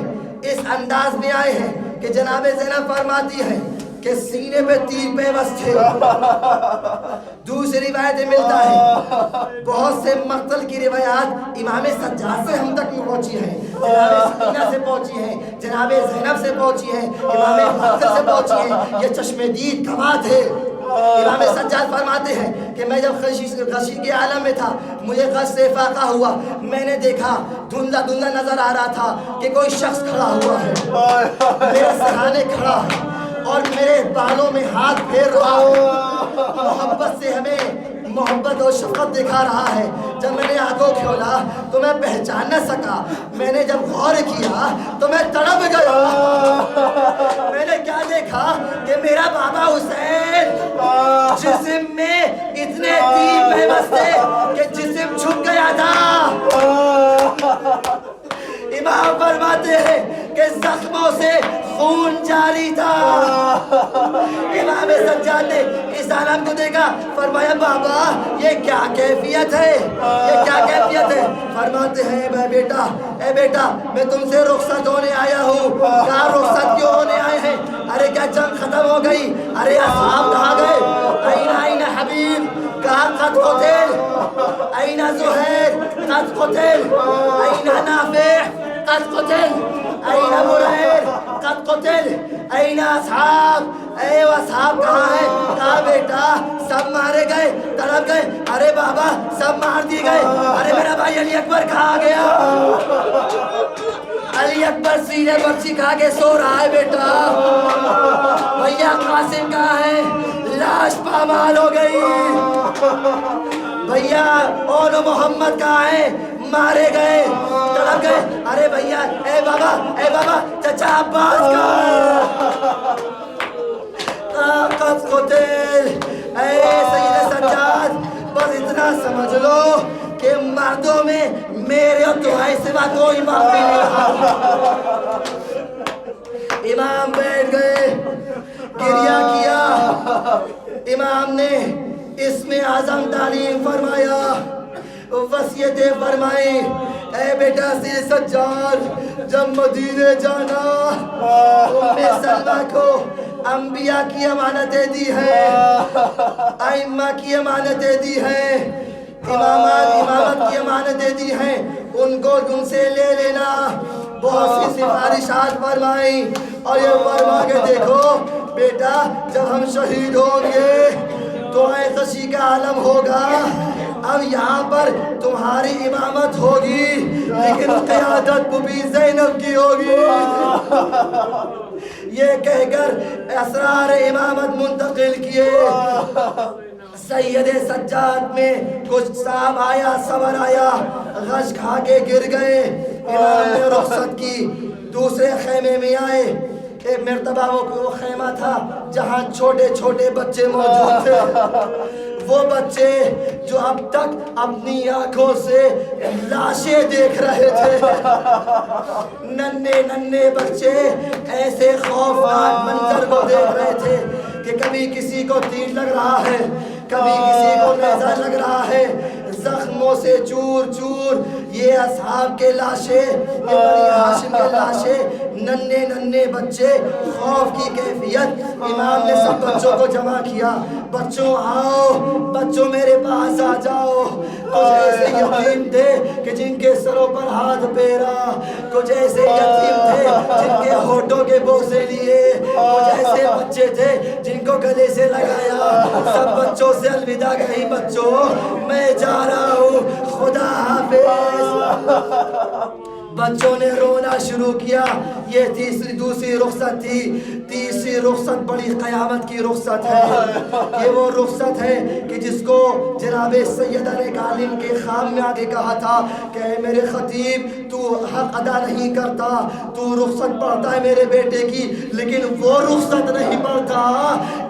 اس انداز میں آئے ہیں کہ جناب زینب فرماتی ہے کہ سینے پہ تیر پیوست تھے. دوسری روایت ملتا ہے بہت سے مقتل کی روایات امام سجاد سے ہم تک پہنچی ہیں، جناب سکینہ سے پہنچی ہیں، جناب زینب سے پہنچی ہیں، امام حسن سے پہنچی ہیں. یہ چشم دید گواہ تھے. امام سجاد فرماتے ہیں کہ میں جب غشی کے عالم میں تھا، مجھے غش سے فاقہ ہوا. میں نے دیکھا دھندلا دھندلا نظر آ رہا تھا کہ کوئی شخص کھڑا ہوا ہے، میرے سرہانے کھڑا ہے اور میرے بالوں میں ہاتھ پھیر رہا ہے، محبت سے ہمیں محبت اور شفقت دکھا رہا ہے. جب میں نے آنکھوں کھولا تو میں پہچان نہ سکا. میں نے جب غور کیا تو میں تڑپ گیا. میں نے کیا دیکھا کہ میرا بابا حسین جسم میں اتنے تیر پیوست تھے کہ جسم جھک گیا تھا. امام فرماتے ہیں کہ زخموں سے خون جاری تھا. امام سجاد نے اس عالم کو دیکھا، فرمایا بابا یہ کیا کیفیت ہے، یہ کیا کیفیت ہے؟ فرماتے ہیں اے بیٹا میں تم سے رخصت ہونے آیا ہوں. کہاں رخصت کیوں ہونے آئے ہیں؟ ارے کیا جنگ ختم ہو گئی؟ ارے اصحاب کہاں گئے؟ این حبیب کہاں قد قتل؟ این زہیر قد قتل؟ این نافع قد قتل؟ این مریر قد قتل؟ این اصحاب؟ اے وہ اصحاب کہاں ہیں؟ کہا بیٹا سب مارے گئے، تڑپ گئے. ارے بابا سب مار دی گئے. ارے میرا بھائی علی اکبر کہاں گیا؟ علی اکبر سینے پر چکھا کے سو رہا ہے بیٹا. بھیا قاسم کہاں ہے؟ لاش پامال ہو گئی. بھیا اون محمد کہاں ہے؟ مارے گئے، تڑپ گئے. ارے بھیا اے بابا چچا عباس کہاں ہے؟ قد قتل. اے سید سجاد بس اتنا سمجھ لو کہ مردوں میں میرے اور تمہارے سوا کوئی معافی نہیں رہا. امام بیٹھ گئے، گریہ کیا. امام نے اسم اعظم تعلیم فرمایا، وصیتیں فرمائی. اے بیٹا سید سجاد جب مدینے جانا ام سلمہ کو انبیاء کی امانتیں دی ہیں، ائمہ کی امانتیں دی ہیں، امامت کی امانتیں دی ہیں، ان کو تم سے لے لینا. بہت سی سفارشات فرمائی اور یہ فرما کے دیکھو بیٹا جب ہم شہید ہوں گے تو غشی کا عالم ہوگا. اب یہاں پر تمہاری امامت ہوگی لیکن قیادت بی زینب کی ہوگی. یہ کہہ کر اسرار امامت منتقل کیے. سید سجاد میں کچھ صاحب آیا، صبر آیا، غش کھا کے گر گئے. امام نے رخصت کی، دوسرے خیمے میں آئے. ایک مرتبہ وہ خیمہ تھا جہاں چھوٹے چھوٹے بچے موجود تھے. وہ بچے جو اب تک اپنی آنکھوں سے لاشیں دیکھ رہے تھے، ننھے بچے ایسے خوفناک منظر کو دیکھ رہے تھے کہ کبھی کسی کو تیر لگ رہا ہے، کبھی کسی کو نیزہ لگ رہا ہے زخموں سے چور چور. یہ اصحاب کے لاشیں, یہ بنی ہاشم کے لاشیں, ننھے ننھے بچے, خوف کی کیفیت. امام نے سب بچوں کو جمع کیا. بچوں آؤ, بچوں میرے پاس آ جاؤ. کچھ ایسے یتیم تھے کہ جن کے سروں پر ہاتھ پھیرا, کچھ ایسے یتیم تھے جن کے ہونٹوں کے بوسے لیے, کچھ ایسے بچے تھے جن کو گلے سے لگایا. سب بچوں سے الوداع کہی, بچوں میں جا رہا ہوں, خدا حافظ. بچوں نے رونا شروع کیا. یہ دوسری رخصت تھی. تیسری رخصت بڑی قیامت کی رخصت ہے. یہ وہ رخصت ہے کہ جس کو جناب سید علی عالم کے خام میں آگے کہا تھا کہ اے میرے خطیب تو حق ادا نہیں کرتا, تو رخصت پڑھتا ہے میرے بیٹے کی, لیکن وہ رخصت نہیں پڑھتا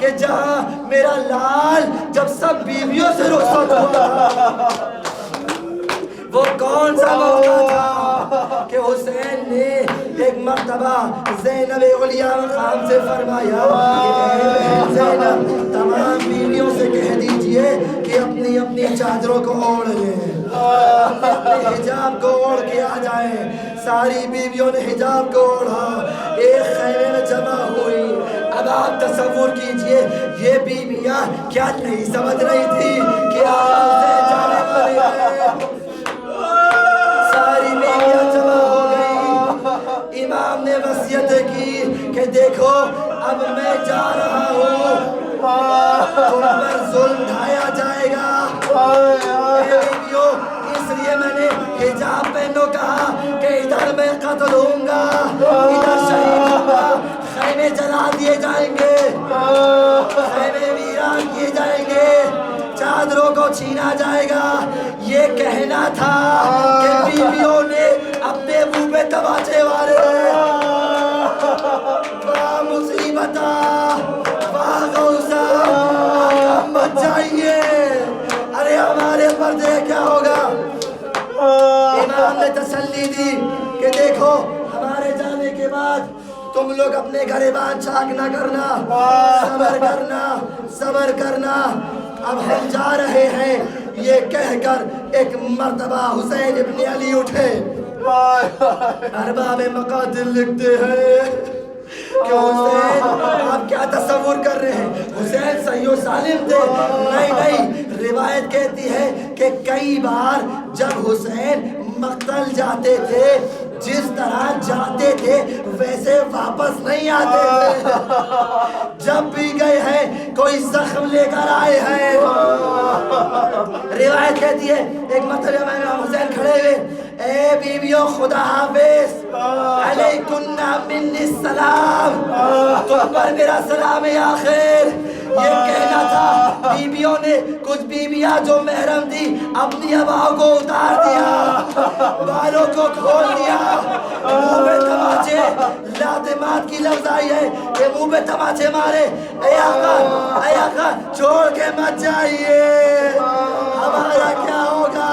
کہ جہاں میرا لال جب سب بیویوں سے رخصت ہوا تھا. وہ کون سا موقع تھا کہ حسین نے ایک مرتبہ زینب علیہ مقام سے فرمایا کہ زینب تمام بیویوں سے کہہ دیجئے کہ اپنی اپنی چادروں کو اوڑھ لیں, اپنے حجاب کو اوڑھ کے آ جائیں. ساری بیویوں نے حجاب کو اوڑھا, ایک خیمے میں جمع ہوئی. اب آپ تصور کیجئے یہ بیویاں کیا نہیں سمجھ رہی تھی کہ آپ سے جانے والے ہیں. ساری بیویاں جمع ہو گئی. امام نے وصیت کی کہ دیکھو اب میں جا رہا ہوں, تم پر ظلم ڈھایا جائے گا. اے بیویوں, اس لیے میں نے حجاب پہنو کہا کہ ادھر میں قتل ہوں گا, ادھر شہید ہوں گا. خیمے جلا دیے جائیں گے, خیمے ویران کیے جائیں گے, چادروں کو چھینا جائے گا. یہ کہنا تھا کہ بیویوں نے اپنے منہ پہ تماچے مارے. واہ مصیبتہ, واہ غوثہ, ہم بچ جائیے. ارے ہمارے پردے کیا ہوگا. امام نے تسلی دی کہ دیکھو ہمارے جانے کے بعد تم لوگ اپنے گریبان چاک نہ کرنا, صبر کرنا, صبر کرنا. اب ہم جا رہے ہیں. یہ کہہ کر ایک مرتبہ حسین ابن علی اٹھے. ارباب مقاتل لکھتے ہیں کہ حسین, آپ کیا تصور کر رہے ہیں, حسین صحیح و سالم تھے؟ نہیں, روایت کہتی ہے کہ کئی بار جب حسین مقتل جاتے تھے جس طرح جاتے تھے ویسے واپس نہیں آتے تھے. جب بھی گئے ہیں کوئی زخم لے کر آئے ہیں. روایت کہتی ہے ایک مرتبہ میں حسین کھڑے ہوئے, اے بیویوں خدا حافظ, علیکن منی السلام, تم پر میرا سلام ہے آخر. یہ کہنا تھا. بیویوں نے, کچھ بیویاں جو محرم تھی اپنی اباؤں کو اتار دیا, بالوں کو کھول دیا, منہ پہ تماچے. لازمات کی لفظ آئی ہے کہ منہ پہ تماچے مارے. اے آقا چھوڑ کے مت جائیے, ہمارا کیا ہوگا,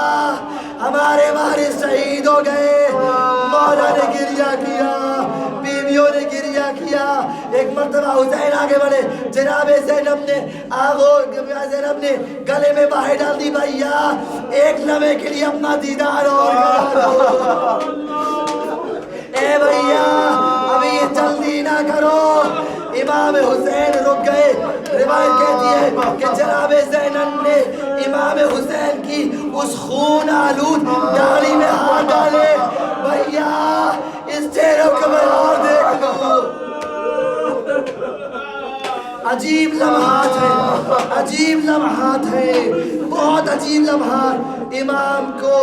ہمارے وارث شہید ہو گئے. مولا نے گریہ کیا, بیویوں نے گریہ کیا. ایک مرتبہ حسین آگے بڑھے, جناب زینب نے گلے میں باہیں ڈال دی, بھیا ایک لمحے کے لیے اپنا دیدار اور کرا دو. اے بھیا ابھی جلدی نہ کرو. امام حسین رک گئے. روایت کہتی ہے کہ جناب زینب نے امام حسین کی اس خون آلود داڑھی میں ہاتھ ڈالے. بھیا اس چہروں کو میں اور دیکھ لوں. عجیب لمحات ہیں, عجیب لمحات ہیں, بہت عجیب لمحات. امام کو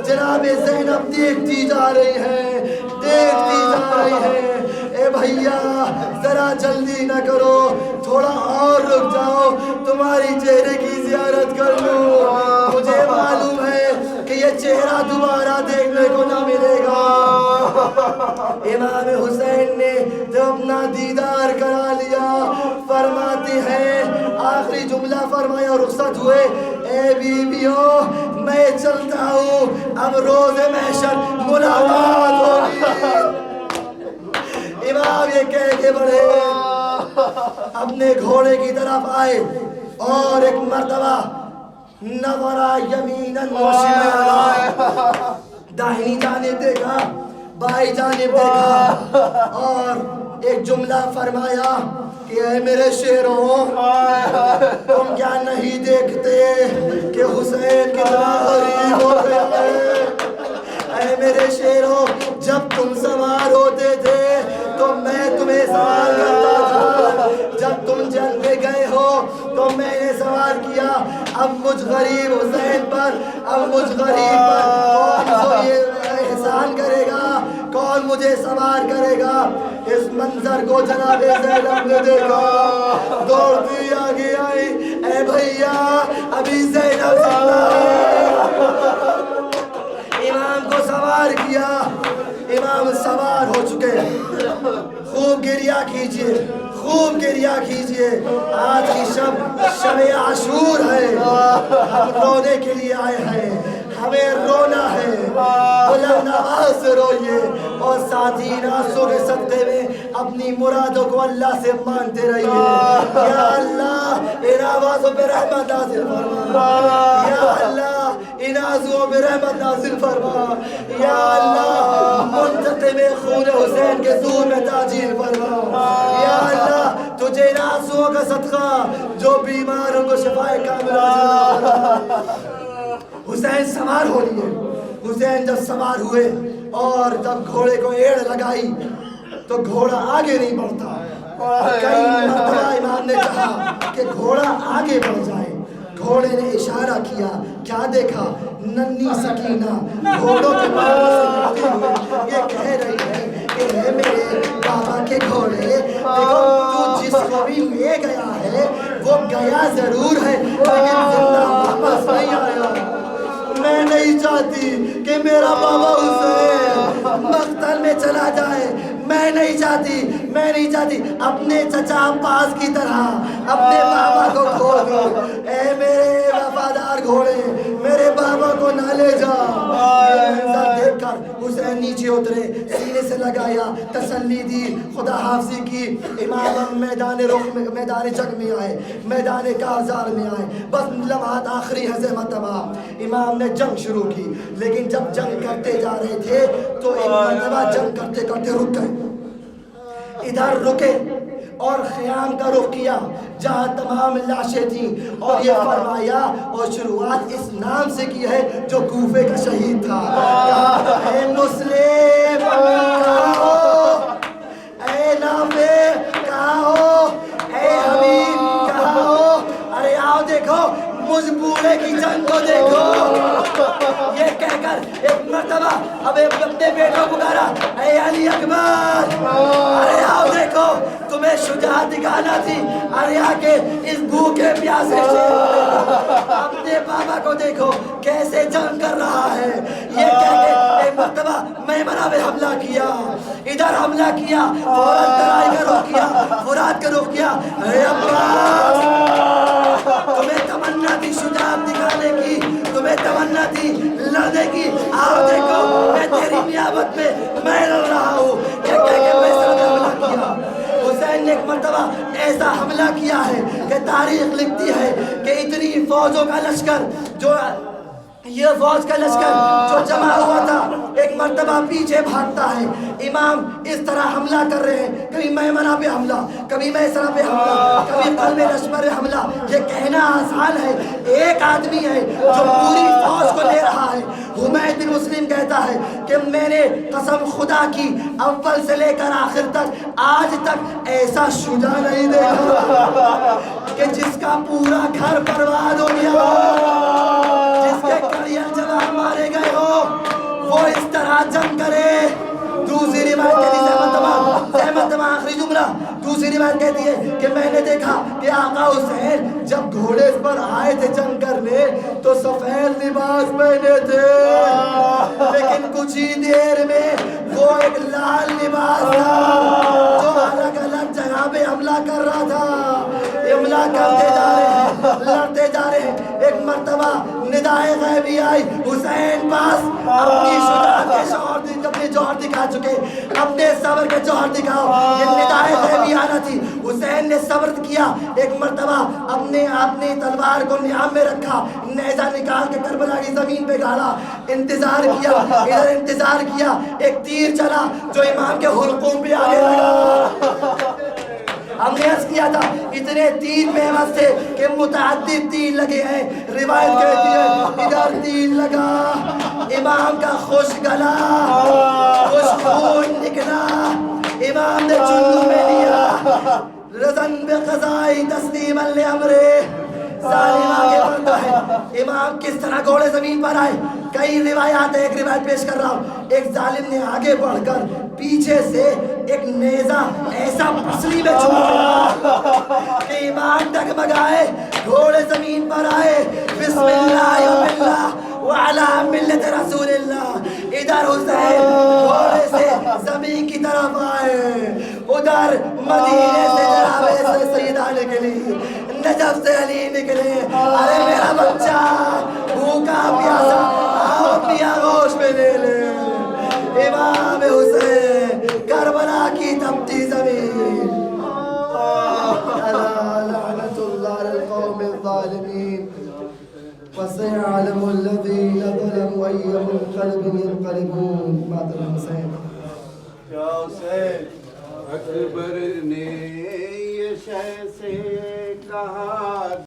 جناب زینب دیکھتی جا رہی ہیں, دیکھتی جا رہی ہیں. اے بھیا ذرا جلدی نہ کرو, تھوڑا اور رک جاؤ, تمہاری چہرے کی زیارت کر لوں. مجھے معلوم ہے کہ یہ چہرہ دوبارہ دیکھنے کو نہ ملے گا. امام حسین نے جب اپنا دیدار کرا لیا, فرماتے ہیں, آخری جملہ فرمایا, رخصت ہوئے, اے بیویوں میں چلتا ہوں, اب روز محشر ملاقات ہوگی. امام یہ کہہ کے بڑھے, اپنے گھوڑے کی طرف آئے. اور ایک مرتبہ نظرا یمیناً و شمالا، داہنی جانب دیکھا، بائیں جانب دیکھا اور ایک جملہ فرمایا کہ اے میرے شیروں، تم کیا نہیں دیکھتے کہ حسین کتنا غریب ہو گیا ہے؟ اے میرے شیروں، جب تم سوار ہوتے تھے تو میں تمہیں سوار کرتا تھا، جب تم جنگ میں گئے ہو تو میں نے سوار کیا، اب مجھ غریب حسین پر، اب مجھ غریب پر کون یہ احسان کرے گا، کون مجھے سوار کرے گا؟ اس منظر کو جناب زینب نے دیکھا، دوڑتی آگے آئی، اے بھیا ابھی زینب زندہ ہے۔ امام کو سوار کیا، امام سوار ہو چکے، خوب گریہ کیجئے، خوب گریہ کیجئے، آج کی شب عاشور ہے، ہم رونے کے لیے آئے ہیں، ہمیں رونا ہے، بلند آواز سے روئیے اور ساتھی آنسوں کے صدقے میں اپنی مرادوں کو اللہ سے مانگتے رہیے۔ یا اللہ ان آوازوں پہ رحمت نازل فرما، یا اللہ ان آنسوؤں پہ رحمت نازل فرما، یا اللہ منتقم خون حسین کے زور میں تاجیل فرما، یا اللہ تجھے ان آنسوؤں کا صدقہ جو بیماروں کو شفائے کاملہ۔ حسین سوار ہو لیے، حسین جب سوار ہوئے اور جب گھوڑے کو ایڑ لگائی تو گھوڑا آگے نہیں بڑھتا، کئی مرتبہ امام نے کہا کہ گھوڑا آگے بڑھ جائے، گھوڑے نے اشارہ کیا، کیا دیکھا؟ ننھی سکینہ گھوڑوں کے پاس سے ملتے ہوئے یہ کہہ رہی ہے کہ اے میرے بابا کے گھوڑے، دیکھو تو جس کو بھی لے گیا ہے وہ گیا ضرور ہے لیکن زندہ واپس نہیں آیا۔ میں نہیں چاہتی کہ میرا بابا حسین مقتل میں چلا جائے، میں نہیں چاہتی، میں نہیں چاہتی اپنے چچا عباس کی طرح اپنے بابا کو کھو دوں۔ اے میرے وفادار گھوڑے، میرے بابا کو نہ لے جا۔ یہ منظر دیکھ کر حسین نیچے اترے، سینے سے لگایا، تسلی دی، خدا حافظی کی۔ امام میدان جنگ میں آئے، میدان کارزار میں آئے، بس لمحات آخری ہے زحمت تمام۔ امام نے جنگ شروع کی، لیکن جب جنگ کرتے جا رہے تھے تو ایک مرتبہ جنگ کرتے کرتے رک گئے، ادھر رکے اور خیام کا رخ کیا جہاں تمام لاشیں تھیں، اور یہ فرمایا اور شروعات اس نام سے کی ہے جو کوفے کا شہید تھا، اے مسلم کہاں ہو، اے نافع کہاں ہو، اے حبیب کہاں ہو، ارے آؤ دیکھو مجھ بوڑھے کی جنگ کو دیکھو۔ یہ کہہ کر ایک مرتبہ اب اپنے بیٹوں پکارا، اے علی اکبر، ارے آؤ دیکھو تمہیں شجاعت دکھانا تھی، ارے آ کے اس بھوکے پیاسے سے اپنے بابا کو دیکھو کیسے جنگ کر رہا ہے۔ یہ کہہ کے ایک مرتبہ میمنہ پہ حملہ کیا، ادھر حملہ کیا، فوراً ترائی کا رخ کیا، فرات کا رخ کیا، اے عباس تمہیں تمنا تھی شجاعت دکھانے کی، تمہیں تمنا تھی لڑنے کی، آؤ دیکھو میں تیری نیابت میں میں لڑ رہا ہوں۔ یہ کہہ کے میں سر پہ حملہ کیا۔ حسین نے ایک مرتبہ ایسا حملہ کیا ہے کہ تاریخ لکھتی ہے کہ اتنی فوجوں کا لشکر، جو یہ فوج کا لشکر جو جمع ہوا تھا ایک مرتبہ پیچھے بھاگتا ہے، امام اس طرح حملہ کر رہے ہیں، کبھی میمنہ پہ حملہ، کبھی میسرہ پہ حملہ، کبھی قلب نشمر پہ حملہ۔ یہ کہنا آسان ہے، ایک آدمی ہے جو پوری فوج کو لے رہا ہے۔ حمید بن مسلم کہتا ہے کہ میں نے قسم خدا کی اول سے لے کر آخر تک آج تک ایسا شجاع نہیں دیکھا کہ جس کا پورا گھر برباد ہو گیا ہو، جس کے کڑیل جوان مارے گئے ہو، وہ اس طرح جنگ کرے۔ دوسری روایت کہتی ہے زحمت تمام آخری جملہ، دوسری روایت کہتی ہے کہ میں نے دیکھا کہ آقا حسین جب گھوڑے پر آئے تھے جنگ کرنے تو سفید لباس پہنے تھے، لیکن کچھ ہی دیر میں وہ ایک لال لباس تھا جو الگ الگ جگہ پہ حملہ کر رہا تھا۔ حملہ کرتے جا رہے ہیں، لڑتے جا رہے ہیں، ایک مرتبہ ندائے غیبی آئی، حسین پاس اپنی شجاعت کے جوہر دکھا چکے، اپنے صبر کے جوہر دکھاؤ، یہ ندائے غیبی آنا تھی۔ حسین حسین نے صبر کیا. ایک مرتبہ اپنے تلوار کو نیام میں رکھا, نیزہ نکال کے کربلا کی زمین پہ گاڑا, انتظار کیا, ادھر انتظار کیا, ایک تیر چلا جو امام کے حلقوم پہ آنے لگا. ہم نے عرض کیا تھا اتنے تیر محمد سے کہ متعدد تیر لگے ہیں. روایت کہتی ہے ادھر تیر لگا, امام کا خوش گلا, خوش خون نکلا, امام نے چلو میں لیا. رضن بقضائی تسلیما لامرے. ظالم آگے بڑھتا ہے, امام کس طرح گھوڑے زمین پر آئے. کئی روایات ہیں, ایک روایت پیش کر رہا ہوں. ایک ظالم نے آگے بڑھ کر پیچھے سے ایک نیزہ ایسا پسلی میں چھوڑا کہ امام ڈگمگائے, گھوڑے زمین پر آئے. بسم اللہ باللہ وعلی ملت رسول اللہ. ادھر حسین گھوڑے سے زمین کی طرف آئے, ادھر مدینے سے جناب سیدہ نکلی, نجف سے علی نکلے. ارے میرا بچہ بھوکا پیاسا, آؤ پیا گوشت میں لے لے. امام حسین کربلا کی تپتی زمین. لعنت اللہ علی القوم الظالمین. وسيعلم الذين ظلموا أي منقلب ينقلبون. مادر حسین. یا حسین اکبر نے یہ شے سے کہا